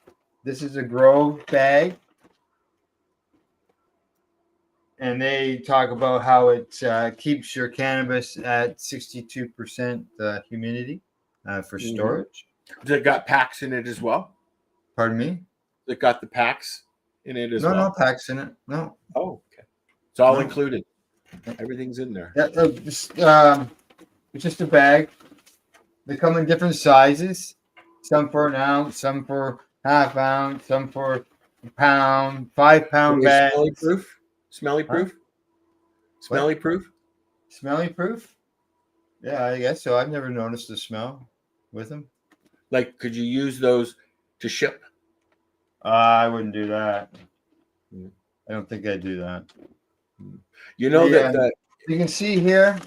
a Grove bag. And they talk about how it keeps your cannabis at 62% humidity for storage. Does it got packs in it as well? Pardon me? It got the packs in it as well? No packs in it. No. Oh, okay. It's all included. Everything's in there. Yeah, it's just a bag. They come in different sizes. Some for an ounce, some for half ounce, some for a pound, 5 pound bags. Smelly proof? Smelly proof? Smelly proof? Yeah, I guess so. I've never noticed the smell with them. Like, could you use those to ship? I wouldn't do that. I don't think I'd do that. You know that you can see here.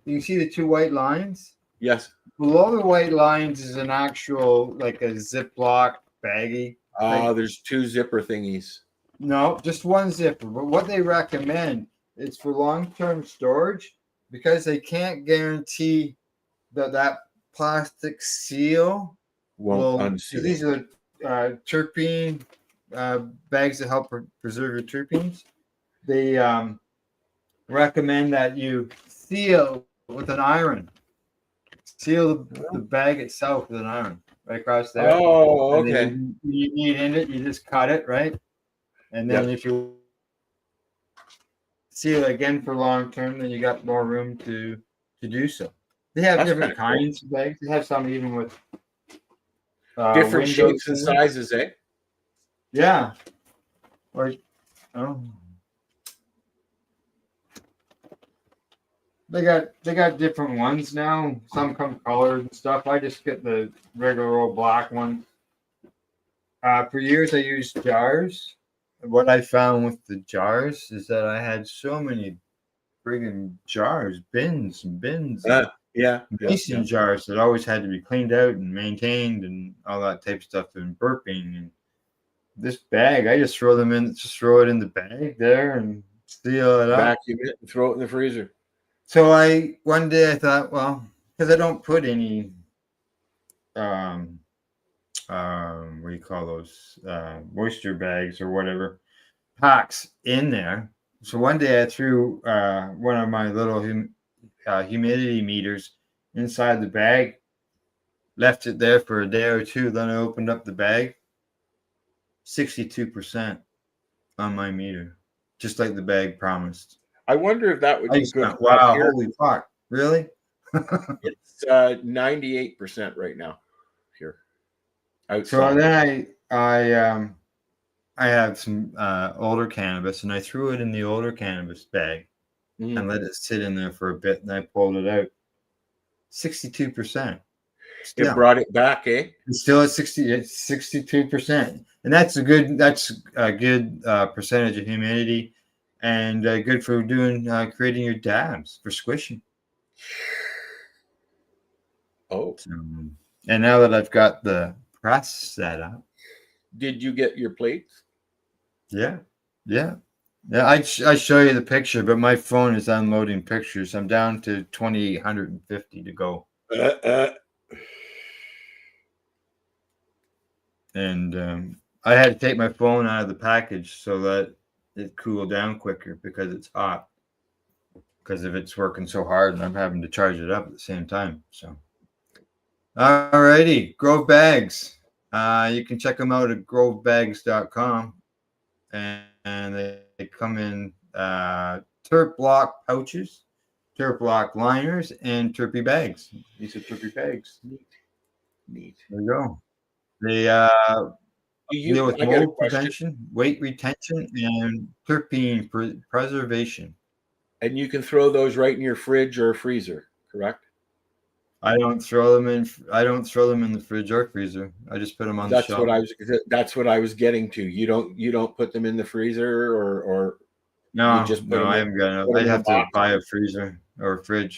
You can see the 2 white lines. Yes. Below the white lines is an actual, like a Ziploc baggie. There's 2 zipper thingies. No, just 1 zipper. But what they recommend is for long-term storage, because they can't guarantee that plastic seal won't unseal. These are terpene bags that help preserve your terpenes. They recommend that you seal with an iron. Seal the bag itself with an iron right across there. Oh, okay. You need in it, you just cut it, right? And then if you seal it again for long term, then you got more room to do so. They have different kinds of bags. They have some even with different shapes and sizes, eh? Yeah. They got different ones now. Some come colored and stuff. I just get the regular old black one. For years I used jars. What I found with the jars is that I had so many friggin' jars, bins and bins. Mason jars that always had to be cleaned out and maintained and all that type of stuff, and burping. And this bag, I just throw it in the bag there and seal it up. Vacuum it and throw it in the freezer. So one day I thought, well, because I don't put any what do you call those, moisture bags or whatever, packs in there. So one day I threw one of my little humidity meters inside the bag, left it there for a day or two. Then I opened up the bag, 62% on my meter, just like the bag promised. I wonder if that would I be just good. went, wow, holy fuck, really? It's 98% right now here. So Outside. then I have some older cannabis, and I threw it in the older cannabis bag and let it sit in there for a bit, and I pulled it out. 62%. It Still, brought it back, eh? it's still at 62%, and that's a good percentage of humidity, and good for doing creating your dabs for squishing. Oh, So, and now that I've got the press set up, did you get your plates? yeah. I show you the picture, but my phone is unloading pictures. I'm down to 2,850 to go. And I had to take my phone out of the package so that it cooled down quicker because it's hot. Because if it's working so hard, and I'm having to charge it up at the same time. So, alrighty, Grove Bags. You can check them out at grovebags.com, and they come in Terp Block pouches, Terp Block liners, and Terpy bags. These are Terpy bags. Neat. There you go. They deal with mold prevention, weight retention, and terpene preservation. And you can throw those right in your fridge or freezer, correct? I don't throw them in the fridge or freezer. I just put them on the shelf. That's what I was getting to. You don't put them in the freezer or no, you just put them I haven't got it. I'd have to buy a freezer or a fridge.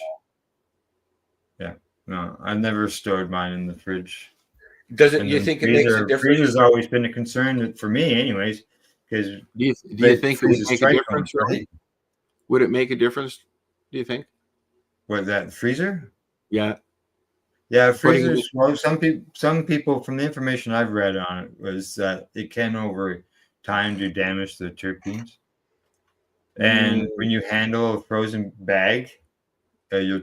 Yeah. No, I've never stored mine in the fridge. You think it makes a difference? Freezer's always been a concern for me, anyways. Because do you think it would make a difference? Right? Would it make a difference? Do you think? What, that freezer? Yeah. Yeah, freezers. Well, some people, from the information I've read on it, was that it can over time do damage to the terpenes. And when you handle a frozen bag, your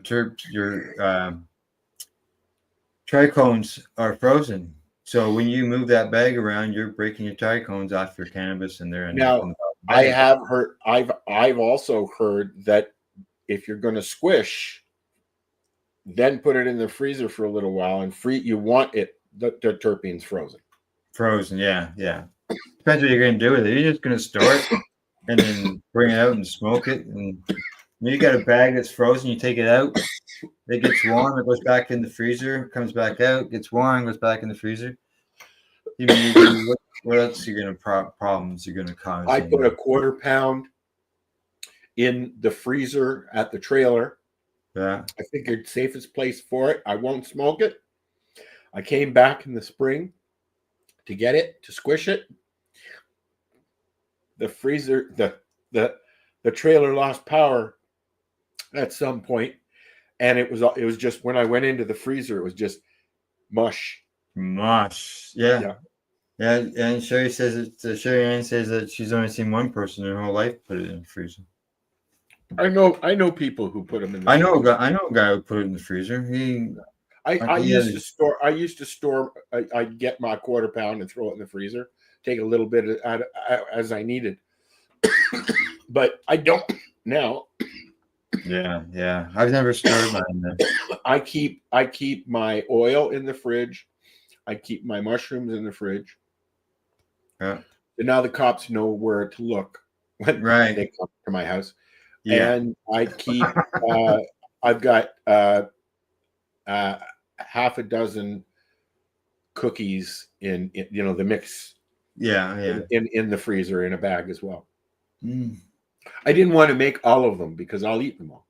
trichomes are frozen. So when you move that bag around, you're breaking your trichomes off your cannabis, and they're now. I've also heard that if you're going to squish, then put it in the freezer for a little while and you want the terpenes frozen. Frozen, yeah. Depends what you're going to do with it. You're just going to store it and then bring it out and smoke it. And you got a bag that's frozen, you take it out, it gets warm, it goes back in the freezer, comes back out, gets warm, goes back in the freezer. What else are you going to problems you're going to cause? I put a 1/4 pound in the freezer at the trailer. Yeah. I figured safest place for it. I won't smoke it. I came back in the spring to get it, to squish it. The freezer, the trailer lost power at some point, and it was just, when I went into the freezer, it was just mush. Yeah. And Sherry Ann says that she's only seen one person in her whole life put it in the freezer. I know people who put them in the freezer. I know a guy who put it in the freezer. I used to store I'd get my 1/4 pound and throw it in the freezer, take a little bit as I needed. But I don't now. Yeah. I've never stored mine in there. I keep my oil in the fridge. I keep my mushrooms in the fridge. Yeah. And now the cops know where to look when they come to my house. Yeah. And I keep I've got half a dozen cookies in the mix. Yeah. In the freezer in a bag as well. I didn't want to make all of them because I'll eat them all.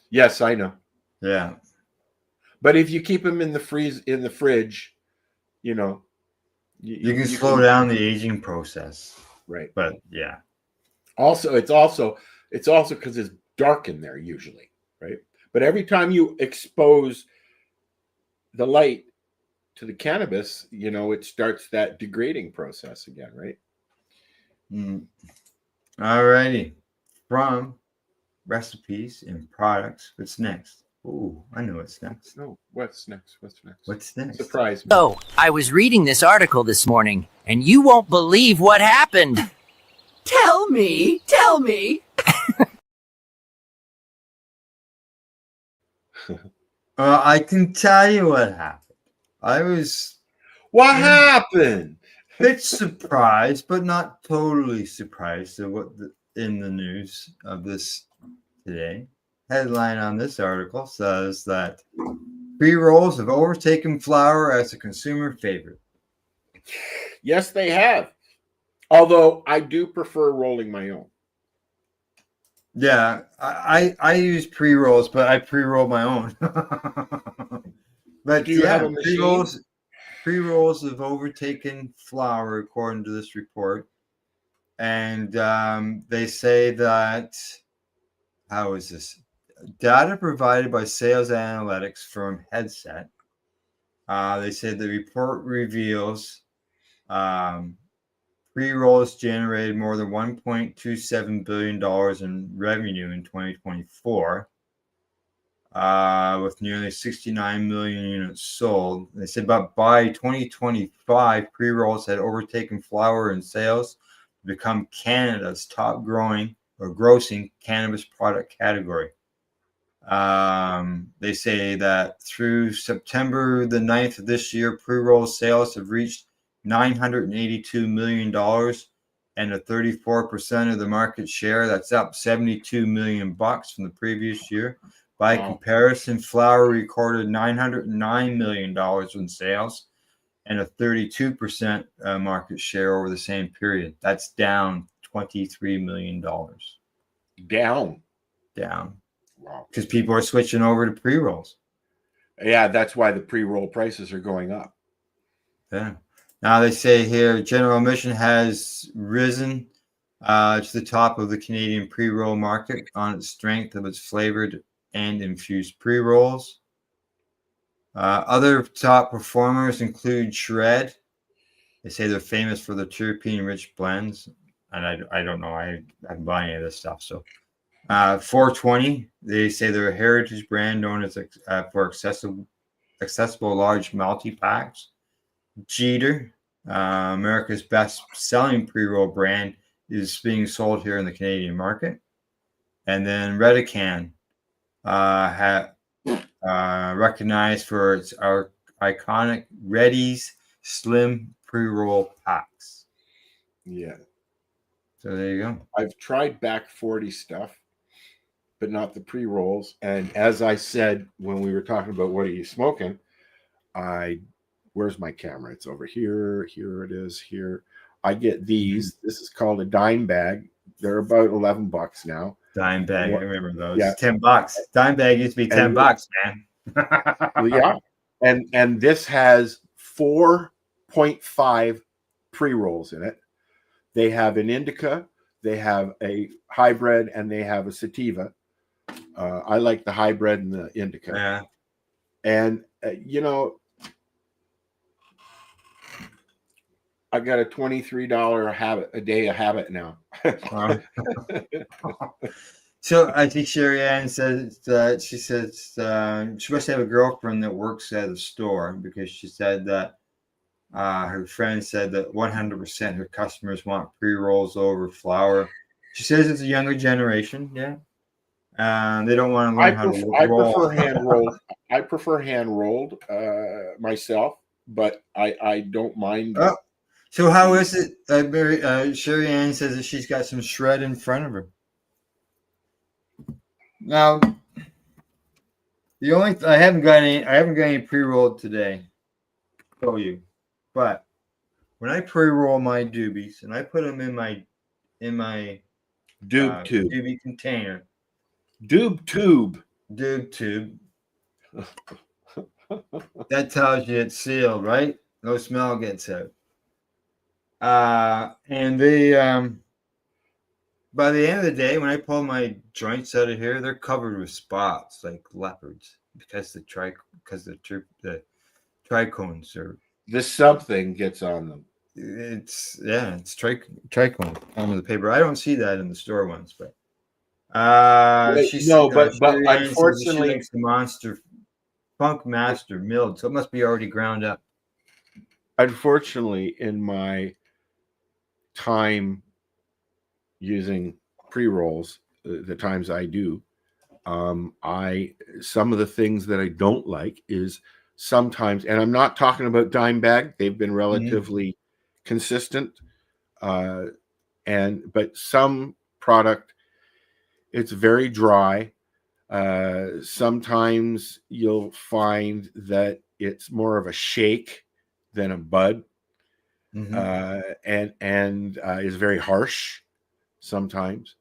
Yes, I know. Yeah. But if you keep them in the fridge, you can slow down the aging process. Right. But yeah. Also, it's also because it's dark in there usually, right? But every time you expose the light, to the cannabis, it starts that degrading process again, right? All righty. From recipes and products, what's next? Oh, I know what's next. No, what's next? What's next? Surprise me. So, I was reading this article this morning, and you won't believe what happened. Tell me. I can tell you what happened. I was What happened? a bit surprised, but not totally surprised at what in the news of this today. Headline on this article says that pre-rolls have overtaken flour as a consumer favorite. Yes, they have. Although I do prefer rolling my own. Yeah, I use pre-rolls, but I pre-roll my own. But Do you have a machine? Pre-rolls have overtaken flour, according to this report, and they say that how is this? Data provided by sales analytics firm Headset. They said the report reveals pre-rolls generated more than $1.27 billion in revenue in 2024, with nearly 69 million units sold. They said, but by 2025, pre-rolls had overtaken flour in sales to become Canada's top growing or grossing cannabis product category. They say that through September the 9th of this year, pre-roll sales have reached $982 million and a 34% of the market share. That's up 72 million bucks from the previous year. By comparison, flour recorded $909 million in sales and a 32% market share over the same period. That's down $23 million. Down. Wow. Because people are switching over to pre-rolls. Yeah, that's why the pre-roll prices are going up. Yeah. Now they say here, General Mission has risen to the top of the Canadian pre-roll market on its strength of its flavored and infused pre-rolls. Other top performers include Shred. They say they're famous for the terpene rich blends. And I don't know. I haven't bought any of this stuff. So 420, they say they're a heritage brand known as for accessible large multi-packs. Jeter, America's best-selling pre-roll brand, is being sold here in the Canadian market. And then Redican, recognized for its iconic Reddy's Slim pre-roll packs. Yeah. So there you go. I've tried back 40 stuff, but not the pre-rolls. And as I said when we were talking about what are you smoking, where's my camera? It's over here. Here it is. Here. I get these. This is called a dime bag. They're about $11 now. Dime bag. I remember those. Yeah. $10. Dime bag used to be $10, man. Yeah. And this has 4.5 pre-rolls in it. They have an indica, they have a hybrid, and they have a sativa. I like the hybrid and the indica. Yeah. And I got a $23 a day habit now. So I think Sherry Ann says that she says she must have a girlfriend that works at a store, because she said that her friend said that 100% her customers want pre-rolls over flour. She says it's a younger generation. Yeah. They don't want to learn how to roll. I prefer hand rolled myself, but I don't mind. So how is it? Sherry Ann says that she's got some shred in front of her. Now, I haven't got any pre-rolled today. Show you, but when I pre-roll my doobies and I put them in my doobie container, doob tube, that tells you it's sealed, right? No smell gets out. And they by the end of the day, when I pull my joints out of here, they're covered with spots like leopards, because the trichones, or This something gets on them. it's trichome on the paper. I don't see that in the store ones, but No, but Sherry Ann says that she unfortunately, makes the Monster Funk Master milled, so it must be already ground up. unfortunately, in my time using pre-rolls, the times I do, some of the things that I don't like is sometimes, and I'm not talking about Dime Bag, they've been relatively consistent, but some product, it's very dry. Sometimes you'll find that it's more of a shake than a bud, and is very harsh. Sometimes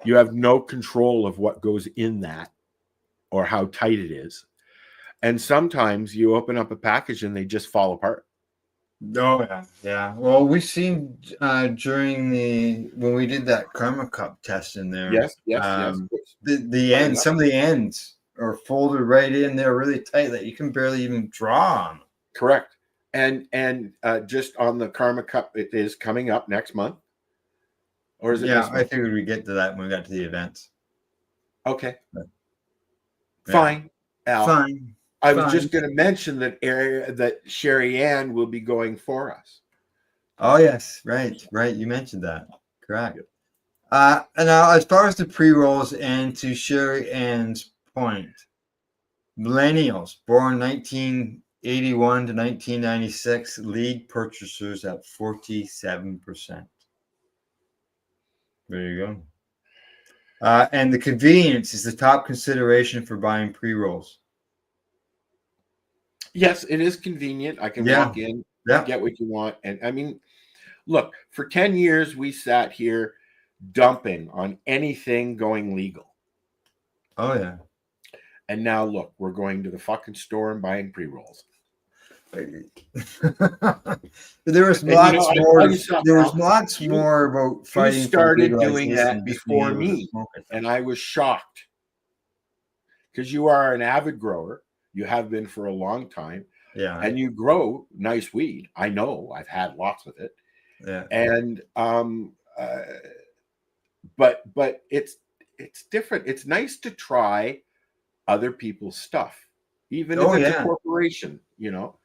you have no control of what goes in that or how tight it is, and sometimes you open up a package and they just fall apart. Oh yeah. Well, we seen during when we did that Karma Cup test in there. Yes. The ends, some of the ends are folded right in there, really tight that you can barely even draw on. Correct. And just on the Karma Cup, it is coming up next month, or is it? Yeah, I figured we'd get to that when we got to the events. Okay. Yeah. Fine, Al. Fine. I was just going to mention that Sherry Ann will be going for us. Oh yes, right. You mentioned that. Correct. And now, as far as the pre-rolls, and to Sherry Ann's point, millennials born 1981 to 1996 lead purchasers at 47%. There you go. And the convenience is the top consideration for buying pre-rolls. Yes, it is convenient. I can walk in, get what you want. And I mean, look, for 10 years, we sat here dumping on anything going legal. Oh, yeah. And now, look, we're going to the fucking store and buying pre-rolls. There was lots more. There was lots more about fighting. You started doing that before me, and I was shocked because you are an avid grower. You have been for a long time, and you grow nice weed. I know. I've had lots of it, and but it's different. It's nice to try other people's stuff, even if it's a corporation, you know.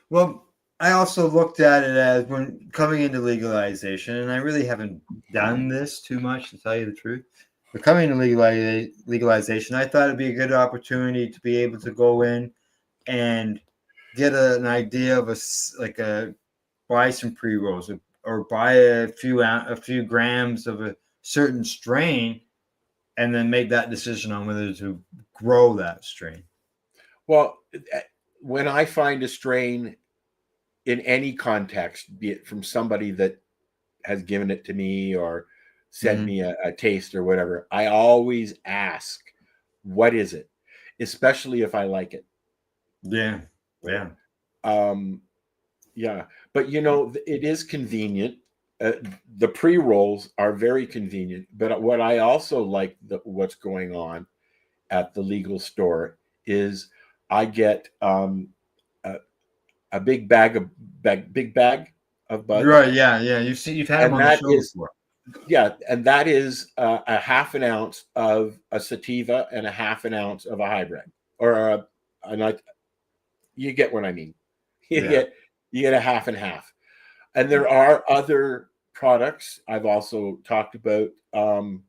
Well, I also looked at it as when coming into legalization, and I really haven't done this too much, to tell you the truth. But coming into legalization, I thought it'd be a good opportunity to be able to go in and get an idea of buy some pre-rolls or buy a few grams of a certain strain, and then make that decision on whether to grow that strain. Well, when I find a strain in any context, be it from somebody that has given it to me or sent me a taste or whatever, I always ask, what is it? Especially if I like it. Yeah. But you know, it is convenient. The pre-rolls are very convenient. But what I also like what's going on at the legal store is I get a big bag of buds. Right? Yeah. You've had them on the show before. Yeah, and that is a half an ounce of a sativa and a half an ounce of a hybrid, or you get what I mean. You get a half and half, and there are other products I've also talked about. Oh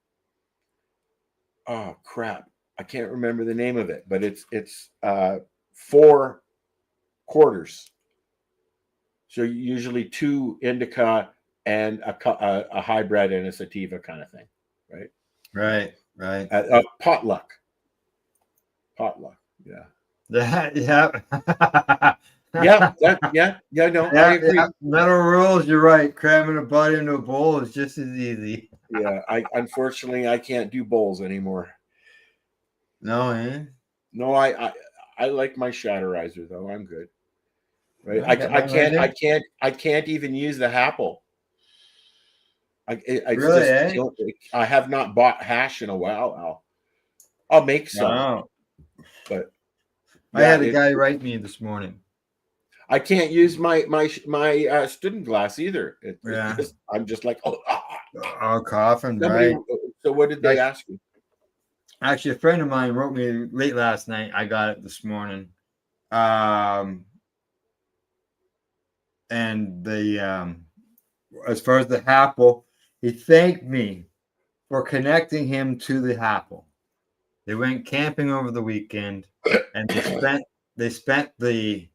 crap, I can't remember the name of it, but it's 4 quarters. So usually 2 indica and a hybrid and a sativa kind of thing, right? Right. Potluck. Yeah. I agree. Metal rules. You're right. Cramming a bud into a bowl is just as easy. Yeah. Unfortunately I can't do bowls anymore. No, No, I like my Shatterizer though. I'm good. Right. I can't even use the Happle. I have not bought hash in a while. I'll make some. Wow. But I had a guy write me this morning. I can't use my student glass either. Yeah. I'm just like, all coughing, Somebody, right? so what did they ask you? Actually, a friend of mine wrote me late last night. I got it this morning. And as far as the Apple, he thanked me for connecting him to the Apple. They went camping over the weekend, and they spent the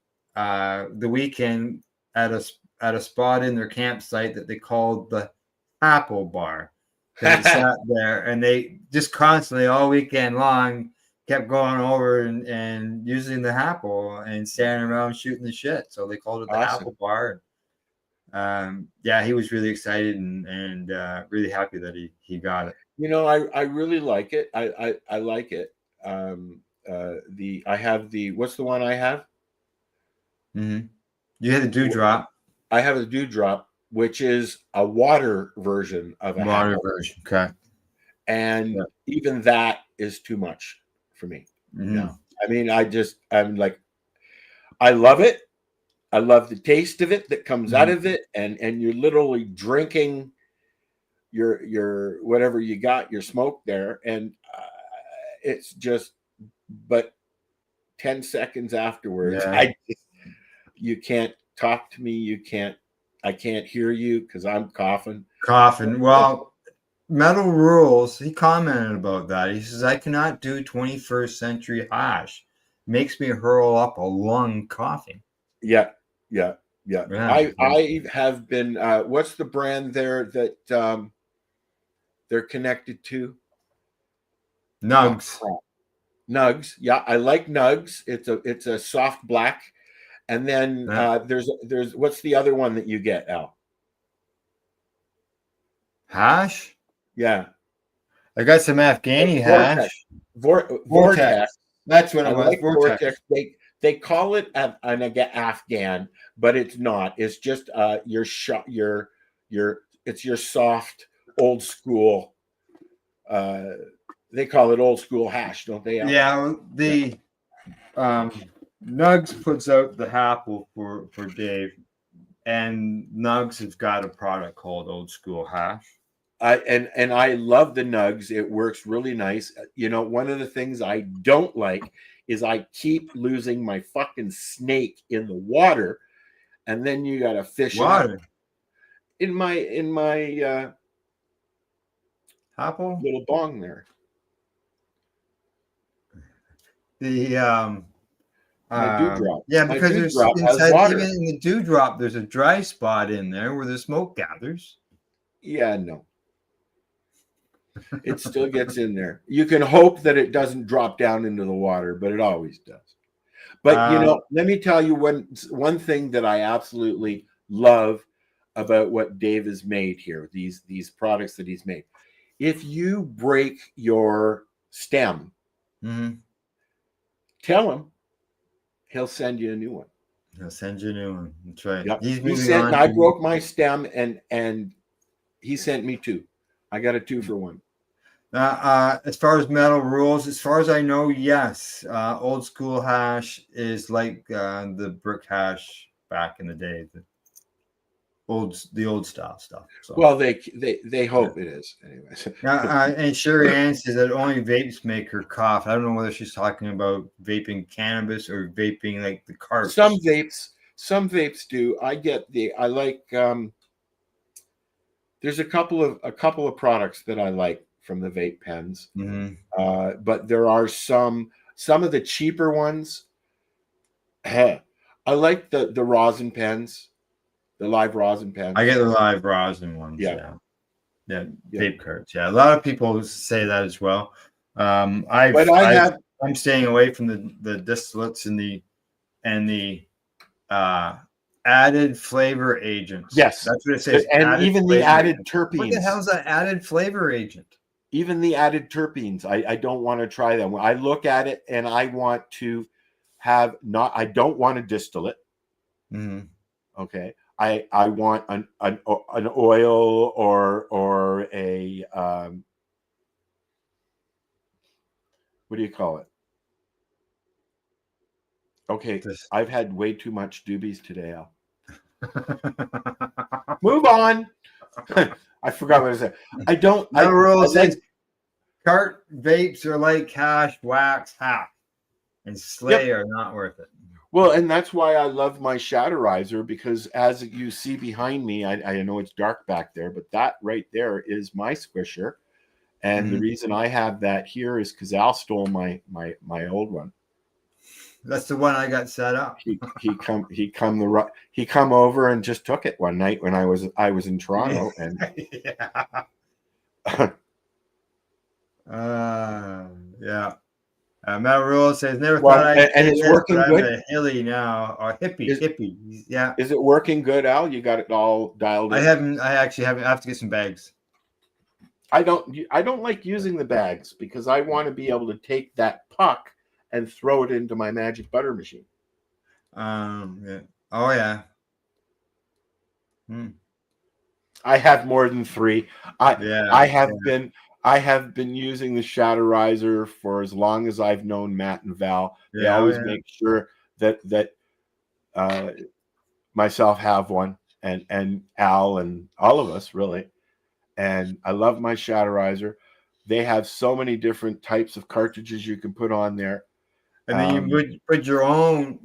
weekend at a spot in their campsite that they called the Apple Bar. They sat there, and they just constantly all weekend long kept going over and using the Apple and standing around shooting the shit. So they called it the Awesome. Apple Bar. Yeah, he was really excited and really happy that he got it. You know, I really like it. I like it. I have the, what's the one I have? Mm-hmm. You had the Dewdrop. I have a Dewdrop, which is a water version of a Water Apple. version. Okay. And even that is too much for me. Mm-hmm. No, I mean, I'm like, I love it. I love the taste of it that comes out of it, and you're literally drinking your whatever you got, your smoke there, and it's just. But 10 seconds afterwards, you can't talk to me. I can't hear you because I'm coughing. Well, Metal Rules, he commented about that. He says, I cannot do 21st century hash. Makes me hurl up a lung coughing. Yeah. I have been, what's the brand there that they're connected to? Nugs. Nugs. Yeah, I like Nugs. It's a soft black. And then there's what's the other one that you get, Al? Hash? Yeah. I got some Afghani hash. Vortex. That's what it I was. like Vortex. They call it an Afghan, but it's not. It's just it's your soft old school. They call it old school hash, don't they? Al? Yeah, the Nugs puts out the Apple for Dave, and Nugs has got a product called Old School Hash. And I love the Nugs. It works really nice. You know, one of the things I don't like is I keep losing my fucking snake in the water, and then you got to fish water it in my Apple little bong there. The Dewdrop. Yeah, because there's inside, water. even in the Dewdrop, there's a dry spot in there where the smoke gathers. Yeah, no. It still gets in there. You can hope that it doesn't drop down into the water, but it always does. But you know, let me tell you one thing that I absolutely love about what Dave has made here, these products that he's made. If you break your stem, tell him he'll send you a new one. He'll send you a new one. That's right. Yep. He's I broke my stem and he sent me 2. I got a 2-for-1. As far as Metal Rules, as far as I know, yes. Old School Hash is like the brick hash back in the day. The old style stuff. So. Well, they hope it is, anyways. And Sherry Ann says that only vapes make her cough. I don't know whether she's talking about vaping cannabis or vaping like the carts. Some vapes do. I like. There's a couple of products that I like from the vape pens, but there are some of the cheaper ones. I like the rosin pens. The live rosin pens. I get the live rosin ones. Yeah. Vape carts. Yeah, a lot of people say that as well. I'm staying away from the distillates and the added flavor agents. Yes, that's what it says. And even the added terpenes. What the hell is that added flavor agent? Even the added terpenes. I don't want to try them. I look at it and I want to have I don't want to distill it. Okay. I want an oil or a what do you call it? Okay, This- I've had way too much doobies today, Al. Move on. I forgot what I said. I don't. No rule I says like. cart vapes are like cash, wax, half, and Slay are not worth it. Well, and that's why I love my Shatterizer, because as you see behind me, I know it's dark back there, but that right there is my squisher. And the reason I have that here is because Al stole my old one. That's the one I got set up. He come over and just took it one night when I was in Toronto, and yeah. Matt Rule says never well, thought I'd and say it's this, working but I'm good. a hilly now, or hippie. Yeah. Is it working good, Al? You got it all dialed in? I actually haven't. I have to get some bags. I don't like using the bags because I want to be able to take that puck and throw it into my magic butter machine. Yeah. Oh yeah. I have more than 3. I have been using the Shatterizer for as long as I've known Matt and Val. They always make sure that myself have one, and Al and all of us really. And I love my Shatterizer. They have so many different types of cartridges you can put on there. And then you put your own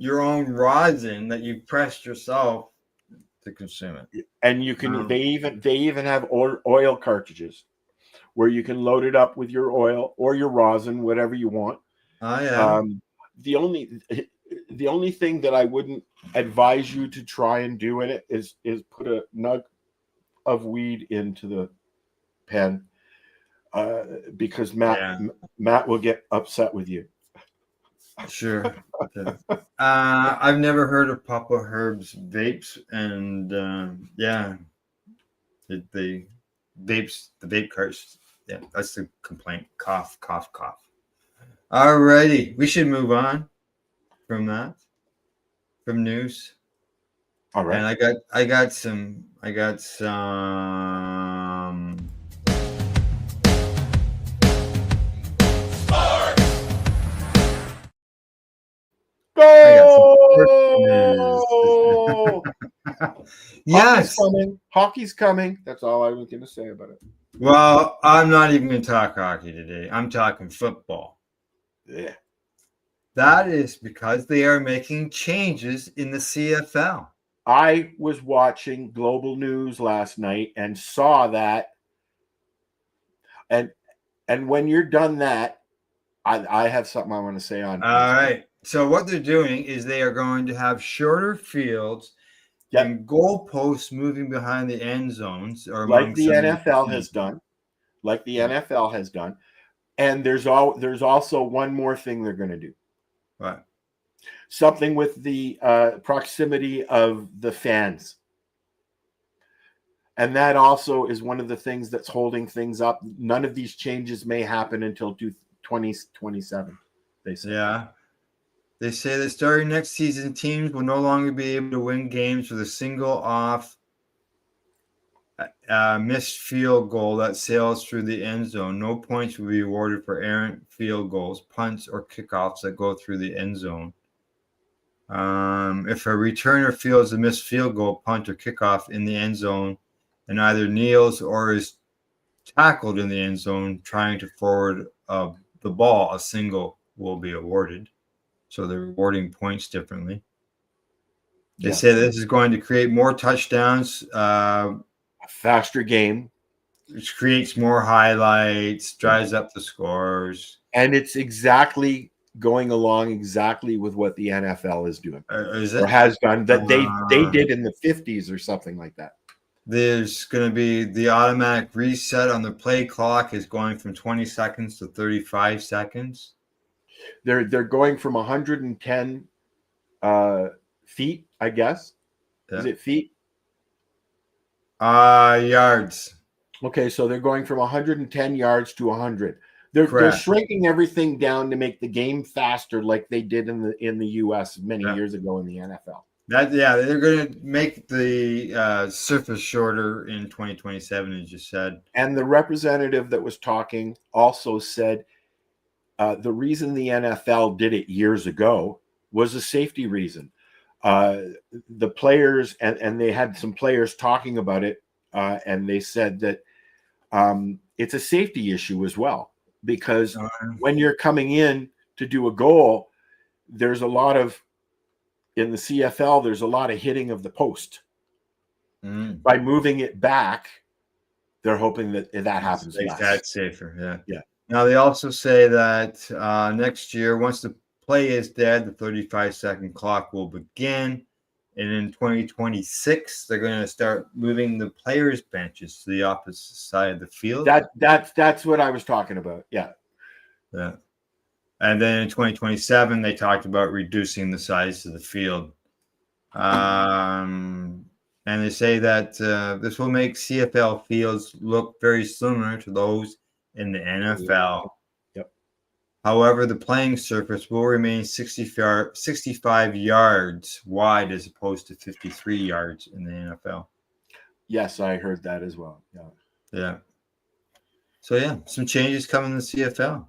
rosin that you pressed yourself to consume it. And you can they even have oil cartridges where you can load it up with your oil or your rosin, whatever you want. Oh yeah. The only thing that I wouldn't advise you to try and do in it is put a nug of weed into the pen, because Matt will get upset with you. Sure. I've never heard of Papa Herb's vapes, and the vape carts. Yeah, that's the complaint. Cough, cough, cough. Alrighty, we should move on from that, from news. All right. And I got some. Go! Yes. Hockey's coming. That's all I was going to say about it. Well, I'm not even going to talk hockey today. I'm talking football. Yeah. That is because they are making changes in the CFL. I was watching Global News last night and saw that. And when you're done that, I have something I want to say on. All right. So what they're doing is they are going to have shorter fields and goalposts moving behind the end zones, or like the NFL has done. Like the NFL has done. And there's also one more thing they're going to do. What? Something with the proximity of the fans. And that also is one of the things that's holding things up. None of these changes may happen until 2027, they say. Yeah. They say that starting next season, teams will no longer be able to win games with a single off missed field goal that sails through the end zone. No points will be awarded for errant field goals, punts, or kickoffs that go through the end zone. If a returner fields a missed field goal, punt, or kickoff in the end zone and either kneels or is tackled in the end zone trying to forward the ball, a single will be awarded. So they're rewarding points differently. They say this is going to create more touchdowns, a faster game, which creates more highlights, drives up the scores, and it's exactly going along exactly with what the NFL is doing or has done that they did in the 50s or something like that. There's going to be the automatic reset on the play clock is going from 20 seconds to 35 seconds. They're going from 110 feet, I guess. Yeah. Is it feet? Yards. Okay, so they're going from 110 yards to 100. They're shrinking everything down to make the game faster, like they did in the U.S. many years ago in the NFL. They're going to make the surface shorter in 2027, as you said. And the representative that was talking also said the reason the NFL did it years ago was a safety reason. The players, and they had some players talking about it, and they said that it's a safety issue as well, because when you're coming in to do a goal, there's a lot of, in the CFL, there's a lot of hitting of the post. By moving it back, they're hoping that happens less. That's safer, yeah. Now, they also say that next year, once the play is dead, the 35-second clock will begin. And in 2026, they're going to start moving the players' benches to the opposite side of the field. That's what I was talking about. Yeah. And then in 2027, they talked about reducing the size of the field. And they say that this will make CFL fields look very similar to those in the NFL. Yep. However, the playing surface will remain 65 yards wide as opposed to 53 yards in the NFL. Yes, I heard that as well. Yeah. So yeah, some changes coming in the CFL.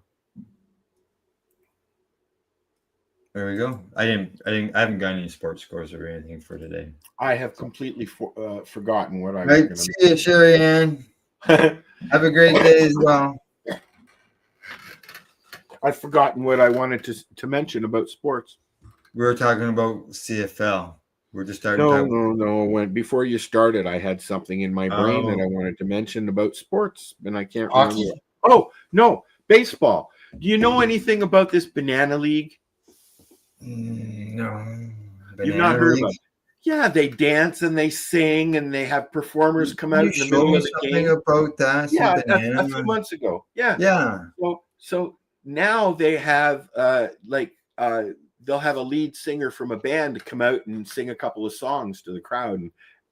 There we go. I haven't got any sports scores or anything for today. I have completely forgotten what I was Right. going to See you, Sherry Ann. Have a great day as well. I've forgotten what I wanted to mention about sports. We were talking about CFL. We're just starting. No. Before you started, I had something in my brain that I wanted to mention about sports, and I can't remember. Oh no, baseball. Do you know anything about this Banana League? No. You've not heard about it? Yeah, they dance and they sing and they have performers come out in the middle of the game. About that? Yeah, a few months ago. Yeah. So now they have they'll have a lead singer from a band to come out and sing a couple of songs to the crowd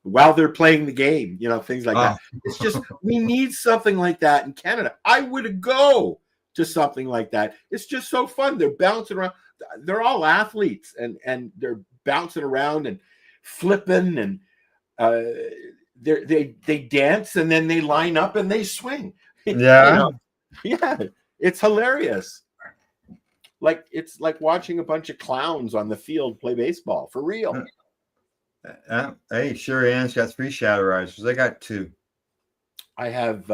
while they're playing the game, things like that. It's just, we need something like that in Canada. I would go to something like that. It's just so fun. They're bouncing around. They're all athletes and they're bouncing around and flipping and they dance and then they line up and they swing. Yeah. Yeah. It's hilarious. It's like watching a bunch of clowns on the field play baseball for real. Hey, Sherry Ann's got 3 Shatterizers. I got 2. I have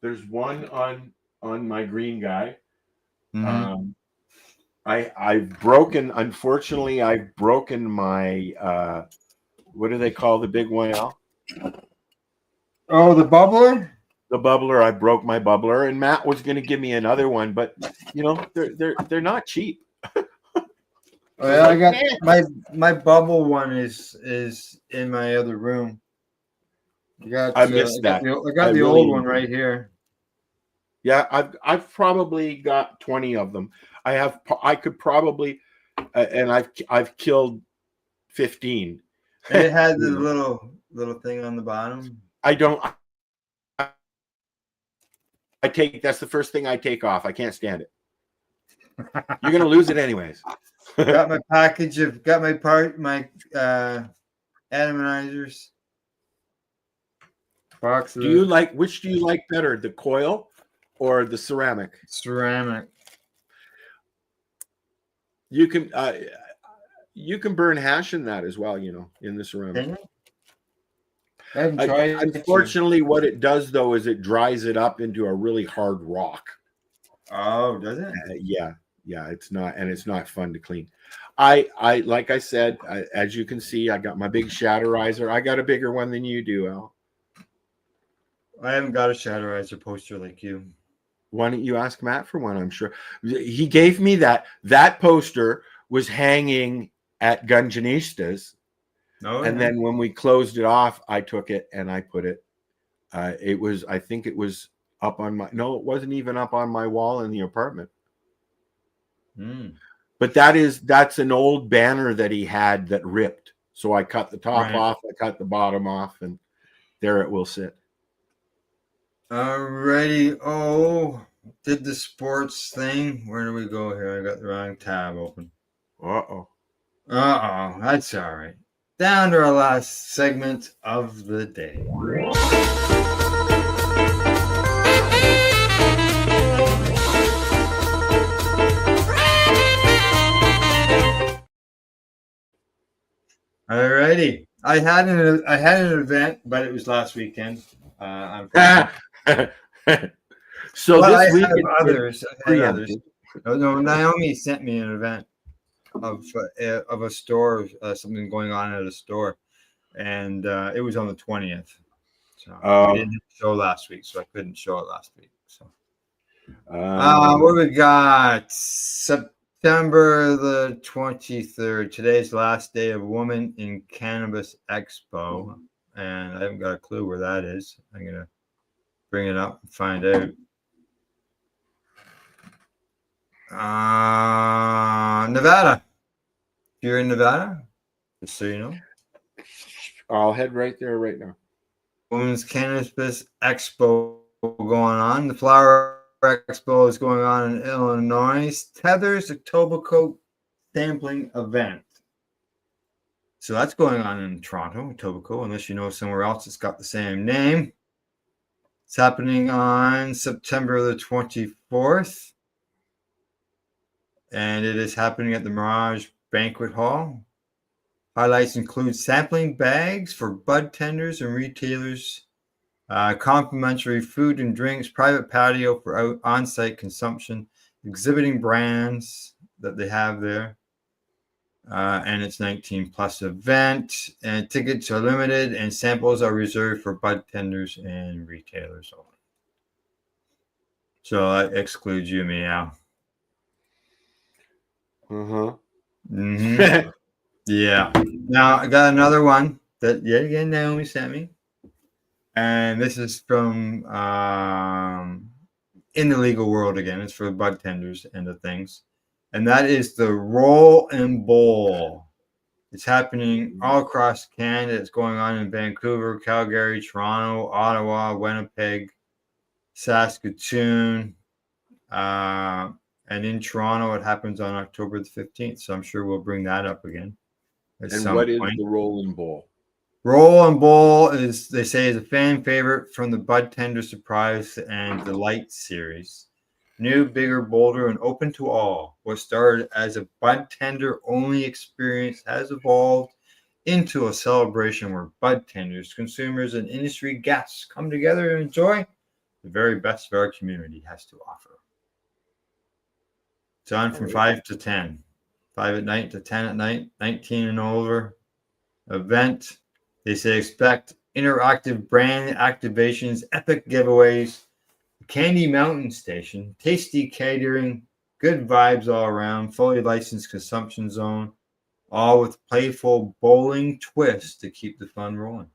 there's one on my green guy. Mm-hmm. I've broken my what do they call the big one, Al? Oh, the bubbler? The bubbler. I broke my bubbler, and Matt was going to give me another one, but they're not cheap. Oh, yeah, I got my bubble one is in my other room. I missed that. I got the old one right here. Yeah, I've probably got 20 of them. I could probably, and I've killed 15. And it had the little thing on the bottom. That's the first thing I take off. I can't stand it. You're gonna lose it anyways. Got my package of my atomizers. Box. Which do you like better, the coil or the ceramic? Ceramic. You can burn hash in that as well, in the ceramic. I haven't tried it. Unfortunately, what it does though is it dries it up into a really hard rock. Oh, does it? Yeah, it's not fun to clean. I like I said, as you can see, I got my big Shatterizer. I got a bigger one than you do, Al. I haven't got a Shatterizer poster like you. Why don't you ask Matt for one? I'm sure he gave me that. That poster was hanging at Gunjanistas. And then when we closed it off, I took it and I put it. I think it was up on my. No, it wasn't even up on my wall in the apartment. But that's an old banner that he had that ripped. So I cut the top off, I cut the bottom off, and there it will sit. Alrighty. Oh, did the sports thing. Where do we go here? I got the wrong tab open. Uh-oh. That's all right. Down to our last segment of the day. righty. I had an event, but it was last weekend. Unfortunately. So But I this week have it's others. I had others. preempted. No, Naomi sent me an event of a store, something going on at a store, and it was on the 20th. So we didn't show last week, so I couldn't show it last week. So what we got? September the 23rd. Today's the last day of Woman in Cannabis Expo, and I haven't got a clue where that is. I'm gonna bring it up and find out. Nevada. If you're in Nevada, just so you know. I'll head right there right now. Women's Cannabis Expo going on. The Flower Expo is going on in Illinois. Tether's Etobicoke sampling event. So that's going on in Toronto, Etobicoke, unless you know somewhere else that's got the same name. It's happening on September the 24th. And it is happening at the Mirage Banquet Hall. Highlights include sampling bags for bud tenders and retailers, complimentary food and drinks, private patio for on-site consumption, exhibiting brands that they have there. And it's 19 plus event, and tickets are limited and samples are reserved for bud tenders and retailers only. So that excludes you, meow. Mm-hmm. Yeah. Now I got another one that yet again Naomi sent me, and this is from in the legal world again. It's for bud tenders and the things, and that is the Roll and Bowl. It's happening all across Canada. It's going on in Vancouver, Calgary, Toronto, Ottawa, Winnipeg, Saskatoon. And in Toronto, it happens on October the 15th. So I'm sure we'll bring that up again. And what is the Roll and Bowl? Roll and Bowl is, they say, is a fan favorite from the Bud Tender Surprise and Delight series. New, bigger, bolder, and open to all. What started as a Bud Tender only experience has evolved into a celebration where Bud Tenders, consumers, and industry guests come together and enjoy the very best of our community has to offer. It's on from 5 to 10. 5 at night to 10 at night, 19 and over. Event. They say expect interactive brand activations, epic giveaways, Candy Mountain Station, tasty catering, good vibes all around, fully licensed consumption zone, all with playful bowling twists to keep the fun rolling.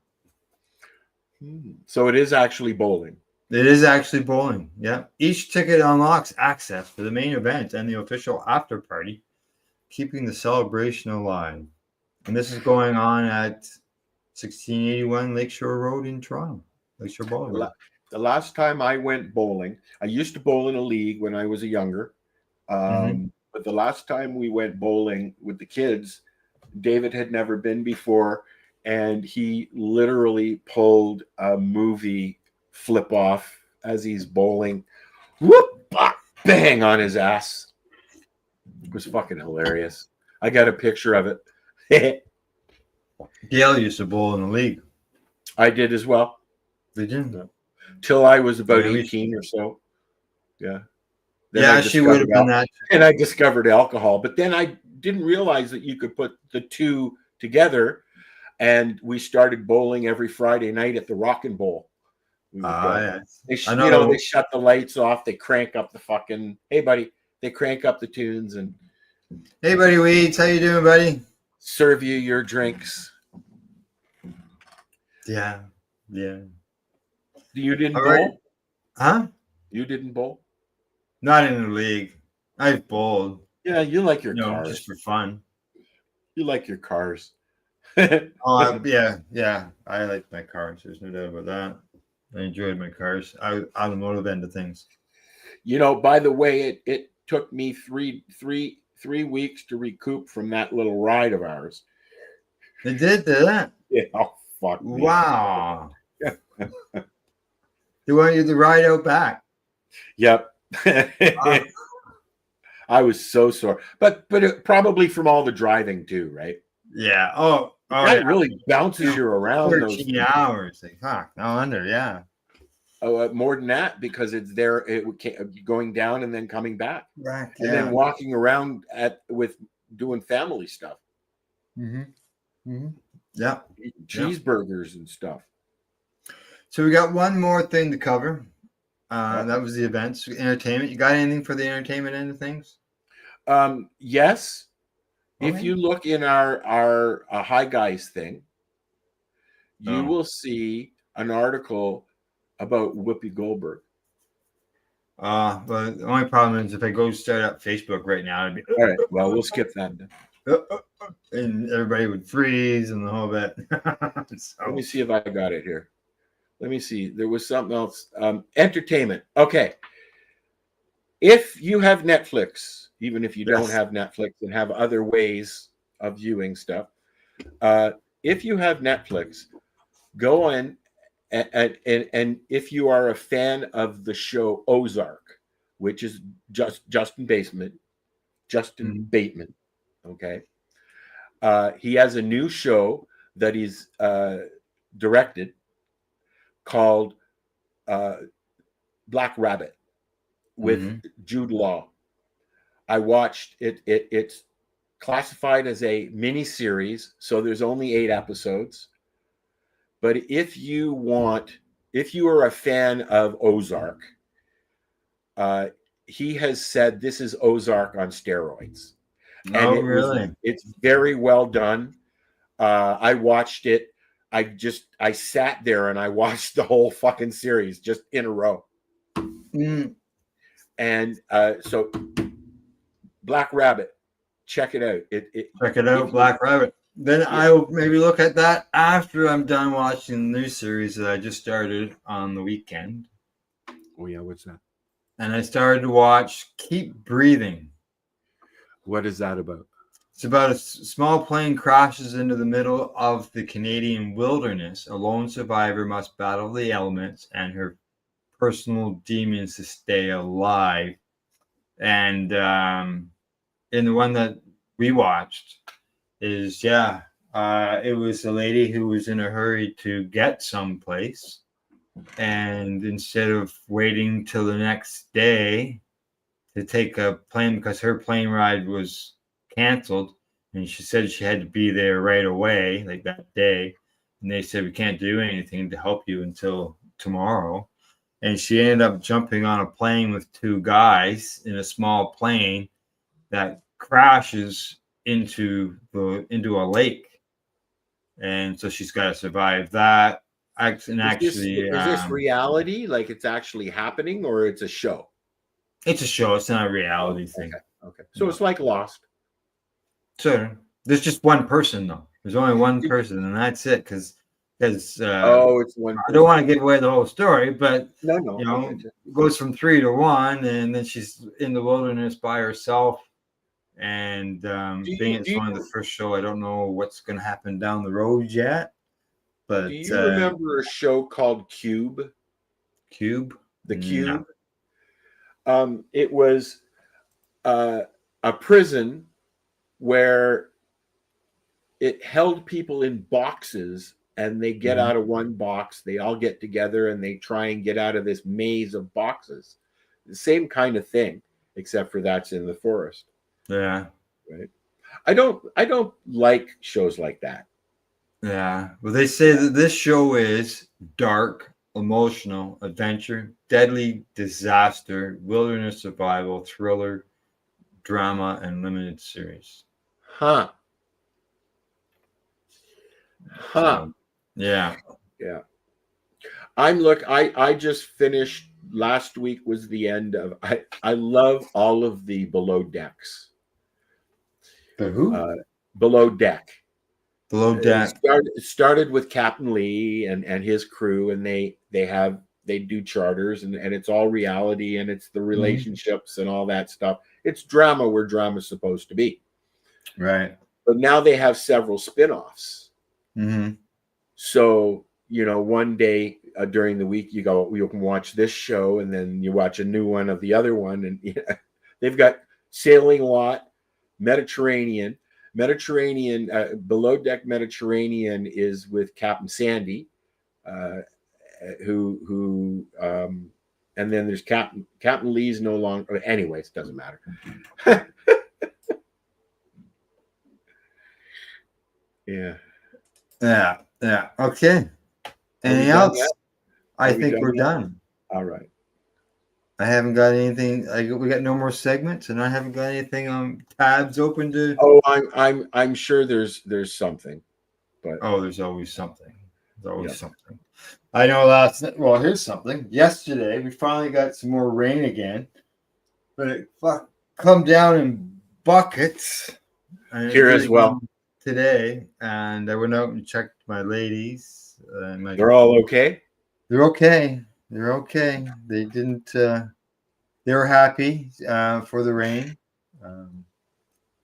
So it is actually bowling. It is actually bowling. Yeah. Each ticket unlocks access to the main event and the official after party, keeping the celebration alive. And this is going on at 1681 Lakeshore Road in Toronto. Lakeshore Boulevard. The last time I went bowling, I used to bowl in a league when I was younger. But the last time we went bowling with the kids, David had never been before, and he literally pulled a movie flip off as he's bowling. Whoop! Bang on his ass. It was fucking hilarious. I got a picture of it. Gail used to bowl in the league. I did as well. Did you? Till I was about 18 or so. Yeah. Then yeah, she would have done that. And I discovered alcohol. But then I didn't realize that you could put the two together. And we started bowling every Friday night at the Rock and Bowl. Yeah. They shut the lights off. They crank up the fucking, hey, buddy. They crank up the tunes and. Hey, buddy Weeds. How you doing, buddy? Serve you your drinks. Yeah. You didn't bowl? Huh? You didn't bowl? Not in the league. I've bowled. Yeah, you like your cars. Just for fun. You like your cars. Yeah. I like my cars. There's no doubt about that. I enjoyed my cars. Automotive end of things. By the way, it took me three weeks to recoup from that little ride of ours. It did that? Yeah. Oh, fuck me. Wow. They want you to ride out back. Yep. I was so sore. But it, probably from all the driving too, right? Yeah. Oh, Oh, that yeah. really bounces you around. 13 hours. Like, fuck, no wonder, yeah. More than that, because it's there, going down and then coming back, Right. and then walking around with doing family stuff. Yeah. Cheeseburgers and stuff. So we got one more thing to cover. That was the events, entertainment. You got anything for the entertainment end of things? Yes. Okay. If you look in our Hi Guys thing, you will see an article about Whoopi Goldberg. But the only problem is if I go start up Facebook right now, it'd be All right. Well, we'll skip that then. and everybody would freeze and the whole bit. Let me see if I got it here. Let me see. There was something else. Entertainment. Okay. If you have Netflix, even if you don't have Netflix and have other ways of viewing stuff, if you have Netflix, go in and if you are a fan of the show Ozark, which is Justin Bateman, okay, he has a new show that he's directed called Black Rabbit with Jude Law. I watched it. It's classified as a mini series, so there's only 8 episodes. But if you are a fan of Ozark, he has said this is Ozark on steroids. Oh, really? It's very well done. I watched it. I sat there and I watched the whole fucking series just in a row. And so Black Rabbit, check it out. Check it out, Black Rabbit. Then I'll maybe look at that after I'm done watching the new series that I just started on the weekend. Oh yeah, what's that? And I started to watch Keep Breathing. What is that about? It's about a small plane crashes into the middle of the Canadian wilderness. A lone survivor must battle the elements and her personal demons to stay alive. And in the one that we watched is, it was a lady who was in a hurry to get someplace. And instead of waiting till the next day to take a plane, because her plane ride was canceled, and she said she had to be there right away, like that day. And they said, we can't do anything to help you until tomorrow. And she ended up jumping on a plane with 2 guys in a small plane that crashes into a lake. And so she's got to survive that. Is this reality? Like it's actually happening, or it's a show? It's a show. It's not a reality thing. Okay. So it's like Lost. So there's just one person though. There's only one person, and that's it. Because it's one. I don't want to give away the whole story, but it goes from 3 to 1, and then she's in the wilderness by herself. And being it's one of the first show, I don't know what's going to happen down the road yet. But do you remember a show called Cube? Cube? The Cube? No. It was a prison where it held people in boxes, and they get out of one box. They all get together and they try and get out of this maze of boxes. The same kind of thing, except for that's in the forest. Yeah. Right. I don't like shows like that. Yeah. Well, they say that this show is dark, emotional, adventure, deadly disaster, wilderness survival, thriller, drama, and limited series. Huh. So, yeah. Yeah. I just finished last week was the end of I love all of the Below Decks. The who? Below Deck. Below Deck. It started with Captain Lee and his crew, and they do charters, and it's all reality, and it's the relationships and all that stuff. It's drama where drama's supposed to be. Right. But now they have several spin-offs. So, one day during the week you can watch this show, and then you watch a new one of the other one, and they've got Sailing Lot, Mediterranean, Mediterranean, below deck Mediterranean is with Captain Sandy, who and then there's Captain Lee's no longer. Anyways, it doesn't matter. Yeah. Yeah. Okay. Anything else? I think we're done. All right. I haven't got anything. We got no more segments, and I haven't got anything on tabs open to. Oh, I'm sure there's something, but there's always something. There's always something. I know here's something. Yesterday we finally got some more rain again, but it come down in buckets. Here as well today, and I went out and checked my ladies. They're all okay. They're okay. They're okay. They didn't. They were happy for the rain,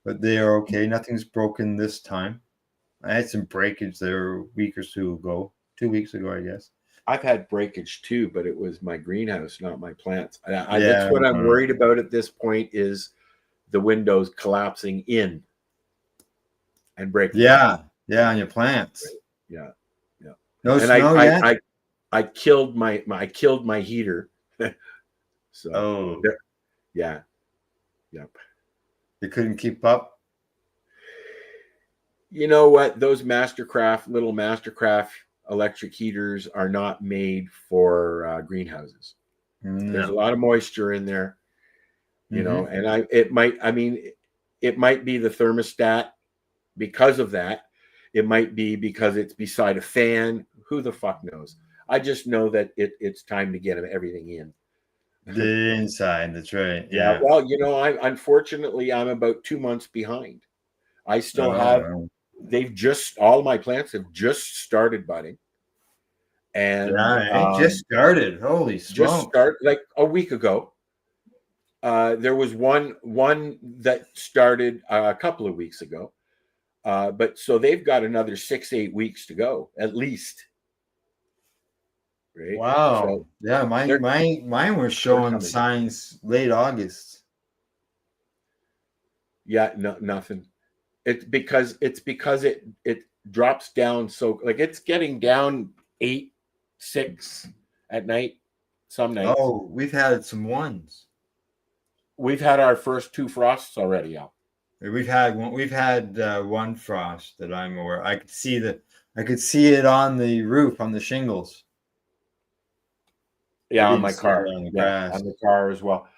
but they are okay. Nothing's broken this time. I had some breakage there a week or 2 ago. 2 weeks ago, I guess. I've had breakage too, but it was my greenhouse, not my plants. That's what I'm worried about at this point is the windows collapsing in and breaking. Yeah, on your plants. Yeah. No and snow yet? I killed my heater. So yeah. Yep. You couldn't keep up. You know what? Those little Mastercraft electric heaters are not made for greenhouses. No. There's a lot of moisture in there, you know, and it might be the thermostat because of that. It might be because it's beside a fan. Who the fuck knows? I just know that it's time to get everything in. The inside, that's right. Yeah. Well, you know, unfortunately I'm about 2 months behind. I still have. All my plants have just started budding, and it just started. Holy smokes! Just started like a week ago. There was one that started a couple of weeks ago, but so they've got another 6-8 weeks to go at least. Right? Wow. So yeah, mine were showing signs late August. Yeah, no, nothing. It's because it drops down so like it's getting down 8, 6 at night some nights. Oh, we've had some ones. We've had our first 2 frosts already out. We've had one frost that I'm aware. I could see it on the roof on the shingles. Yeah, on my car. On the car as well.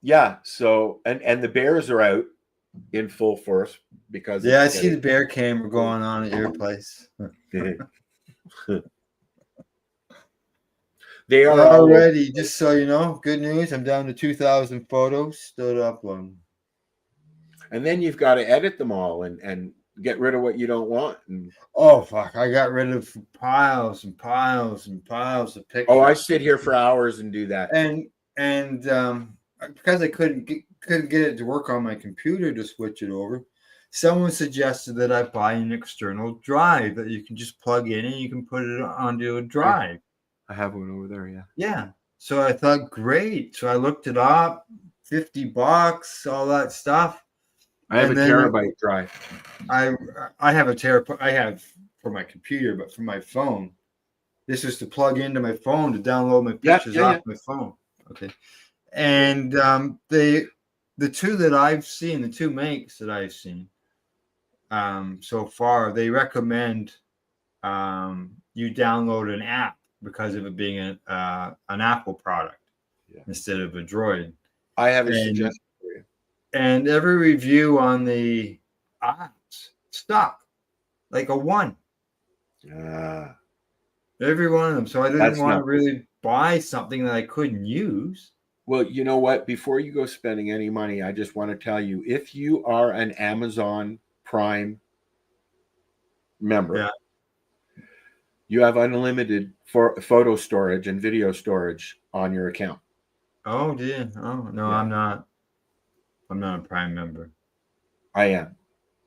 Yeah, so and the bears are out in full force because I see the bear camera going on at your place. They are already, just so you know, good news. I'm down to 2,000 photos still to upload. And then you've got to edit them all and get rid of what you don't want. Oh fuck! I got rid of piles and piles and piles of pictures. Oh, I sit here for hours and do that. And because I couldn't get it to work on my computer to switch it over, someone suggested that I buy an external drive that you can just plug in and you can put it onto a drive. I have one over there. Yeah. Yeah. So I thought, great. So I looked it up, $50, all that stuff. I have a terabyte drive. I have a terabyte. I have for my computer, but for my phone, this is to plug into my phone to download my pictures off my phone. Okay. And the 2 that I've seen, the 2 makes that I've seen so far, they recommend you download an app because of it being an Apple product instead of a Droid. I have a suggestion for you. And every review on the apps stuck like a 1. Every one of them. So I didn't want to really buy something that I couldn't use. Well, you know what? Before you go spending any money, I just want to tell you, if you are an Amazon Prime member, you have unlimited photo storage and video storage on your account. Oh, dear. Oh, no, yeah. I'm not a Prime member. I am.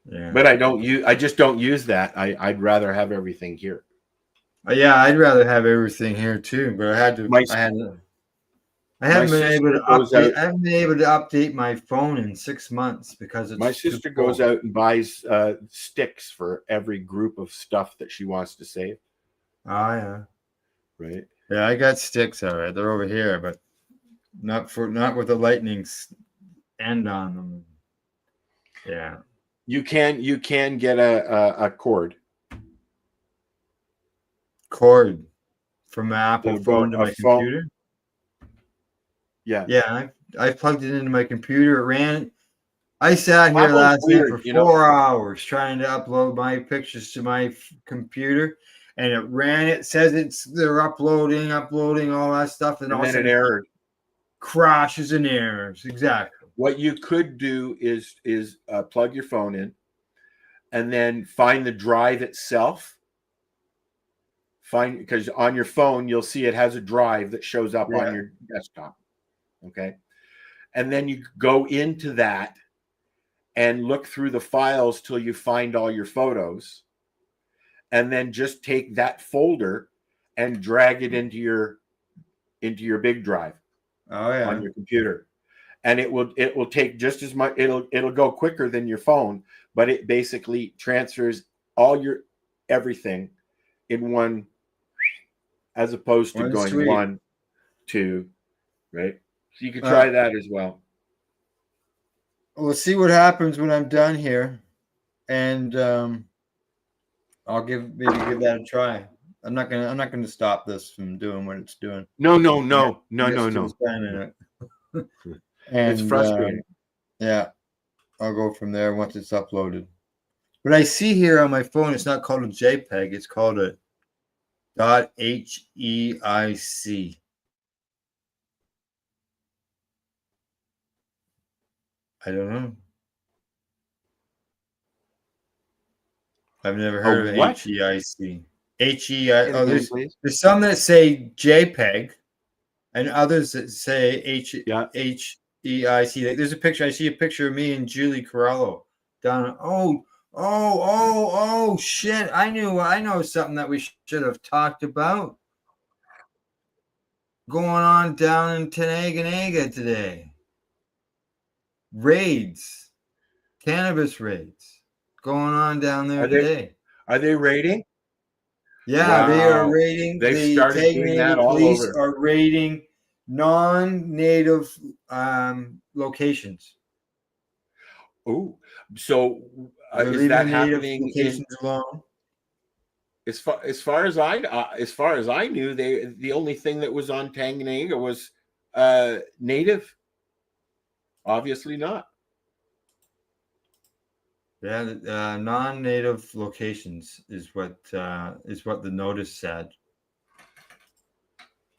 Yeah. But I just don't use that. I'd rather have everything here. Yeah, I'd rather have everything here too, but I had to. I haven't been able to update. out. I haven't been able to update my phone in 6 months because it's My too sister full. goes out and buys sticks for every group of stuff that she wants to save. Oh yeah, Right. yeah. I got sticks. All right, they're over here, but not with the lightning end on them. Yeah. You can get a cord Cord from my Apple that'll phone go to a my phone. computer. Yeah. Yeah, I plugged it into my computer. It ran. I sat here Apple's last night weird, for 4 hours trying to upload my pictures to my computer, and it ran. It says they're uploading all that stuff, and all of a then it sudden errored. crashes and errors. Exactly. What you could do is plug your phone in, and then find the drive itself. Because on your phone you'll see it has a drive that shows up on your desktop. Okay, and then you go into that and look through the files till you find all your photos, and then just take that folder and drag it into your big drive on your computer, and it will take just as much. It'll go quicker than your phone, but it basically transfers all your everything in one, as opposed to going Sweet. 1, 2, right? So you could try that as well. We'll see what happens when I'm done here, and I'll give that a try. I'm not gonna stop this from doing what it's doing. No. And It's frustrating. Yeah, I'll go from there once it's uploaded. But I see here on my phone, it's not called a JPEG. It's called a .heic. I don't know. I've never heard of what? HEIC. Oh, there's some that say JPEG, and others that say HEIC. There's a picture. I see a picture of me and Julie Corello down. Oh, shit! I know something that we should have talked about going on down in Tenaganaga today. Raids, cannabis raids going on down there today. Are they raiding? Yeah, wow. They are raiding. They've the started doing that all police over. are raiding non-native locations. Oh, so They're is leaving that the native happening locations alone? As far as I knew, the only thing that was on Tanganyika was native. Obviously not. Yeah, non-native locations is what the notice said.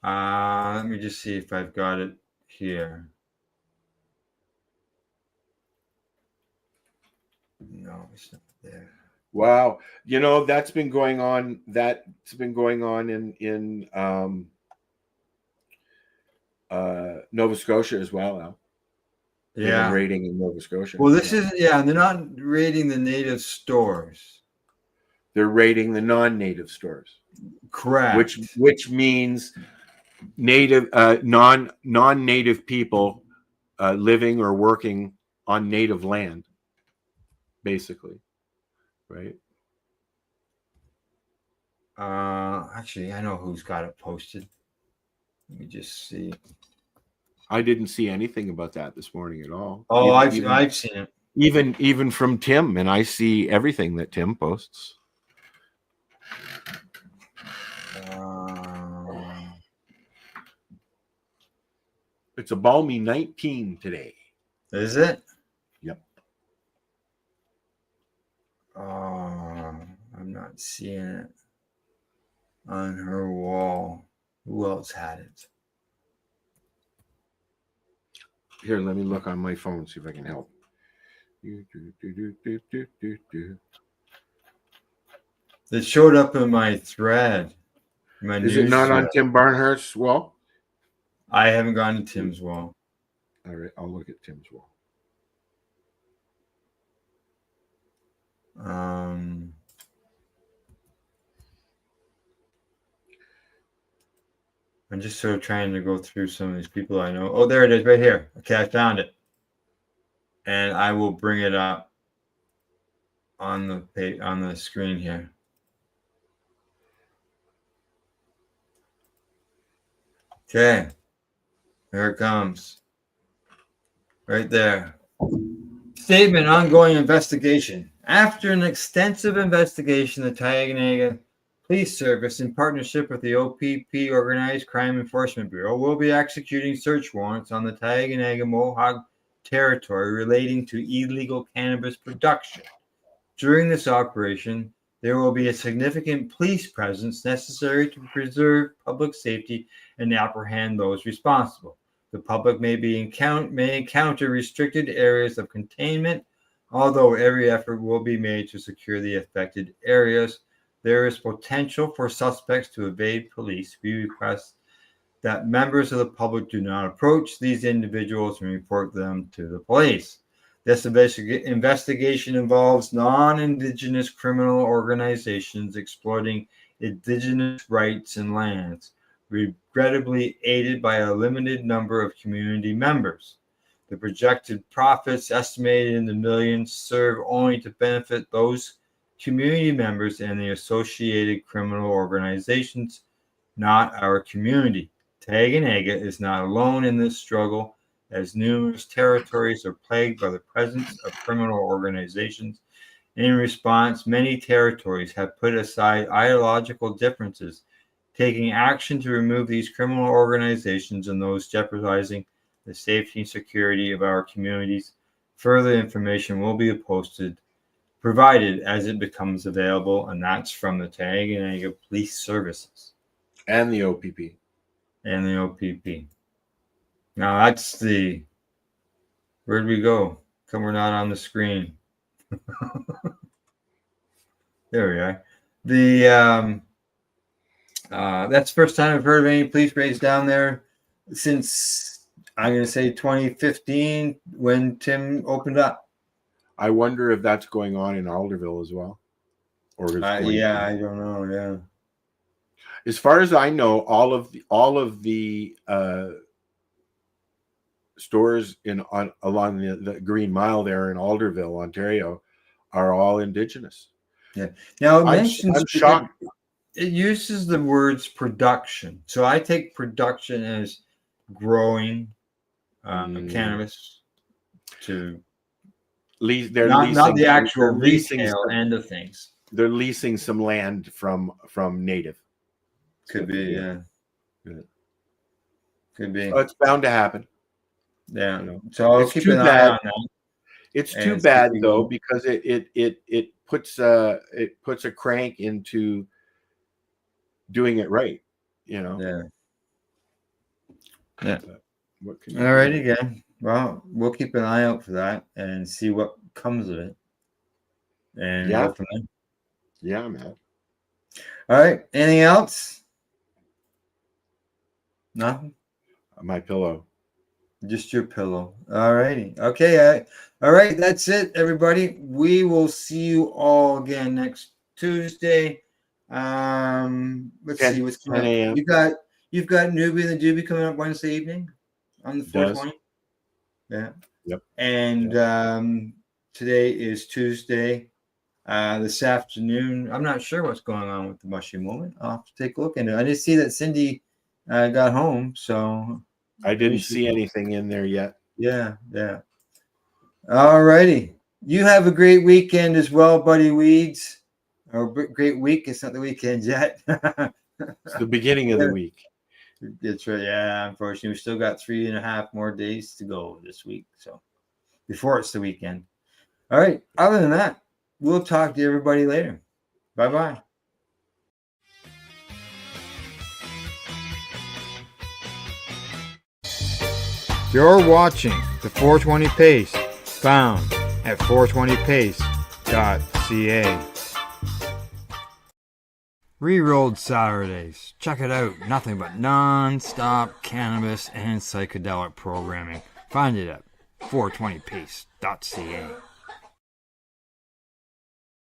Let me just see if I've got it here. No, it's not there. Wow, that's been going on. That's been going on in Nova Scotia as well. Now, they've been raiding in Nova Scotia. Well, this is they're not raiding the native stores. They're raiding the non-native stores. Correct. Which means native non-native people living or working on native land, basically, right? Actually, I know who's got it posted. Let me just see. I didn't see anything about that this morning at all. Oh, I've seen it. Even from Tim, and I see everything that Tim posts. It's a balmy 19 today. Is it? Yep. I'm not seeing it on her wall. Who else had it? Here, let me look on my phone, see if I can help. It showed up in my thread. Is it not on Tim Barnhart's wall? I haven't gone to Tim's wall. All right, I'll look at Tim's wall. I'm just sort of trying to go through some of these people I know. Oh, there it is right here. Okay, I found it. And I will bring it up on the page, on the screen here. Okay. Here it comes. Right there. Statement, ongoing investigation. After an extensive investigation, the Tioga Police Service, in partnership with the OPP Organized Crime Enforcement Bureau, will be executing search warrants on the Tioga Mohawk territory relating to illegal cannabis production. During this operation, there will be a significant police presence necessary to preserve public safety and apprehend those responsible. The public may encounter restricted areas of containment, although every effort will be made to secure the affected areas. There is potential for suspects to evade police. We request that members of the public do not approach these individuals and report them to the police. This investigation involves non-Indigenous criminal organizations exploiting Indigenous rights and lands, regrettably aided by a limited number of community members. The projected profits, estimated in the millions, serve only to benefit those community members and the associated criminal organizations, not our community. Tioga is not alone in this struggle, as numerous territories are plagued by the presence of criminal organizations. In response, many territories have put aside ideological differences, taking action to remove these criminal organizations and those jeopardizing the safety and security of our communities. Further information will be provided as it becomes available, and that's from the Tioga Police Services. And the OPP. Now that's where'd we go? Come, we're not on the screen. There we are. That's the first time I've heard of any police raids down there since, I'm going to say 2015, when Tim opened up. I wonder if that's going on in Alderville as well. Or I don't know. Yeah. As far as I know, all of the stores along the Green Mile there in Alderville, Ontario, are all Indigenous. Yeah. Now I'm shocked. It uses the words production, so I take production as growing cannabis to not the actual retail end of things. They're leasing some land from Native. Could be, yeah. Could be. Oh, it's bound to happen. Yeah. So I'll keep an eye on that. It's too bad though, because it puts a crank into doing it right. Yeah. What all right, again. Well, we'll keep an eye out for that and see what comes of it. And go from there. Yeah, man. All right. Anything else? Nothing? My pillow. Just your pillow. All righty. Okay. All right. That's it, everybody. We will see you all again next Tuesday. Let's see what's coming up. You've got Newbie and the Doobie coming up Wednesday evening on the 420. Yeah. Yep. And today is Tuesday. This afternoon, I'm not sure what's going on with the mushy moment. I'll have to take a look into it. I did see that Cindy got home, so I didn't see anything in there yet. Yeah. All righty. You have a great weekend as well, buddy Weeds. Or great week. It's not the weekend yet. It's the beginning of the week. That's right. Yeah, unfortunately, we still got 3.5 more days to go this week. So before it's the weekend. All right. Other than that, we'll talk to everybody later. Bye-bye. You're watching the 420 Pace, found at 420pace.ca. Rerolled Saturdays. Check it out. Nothing but non-stop cannabis and psychedelic programming. Find it at 420pace.ca.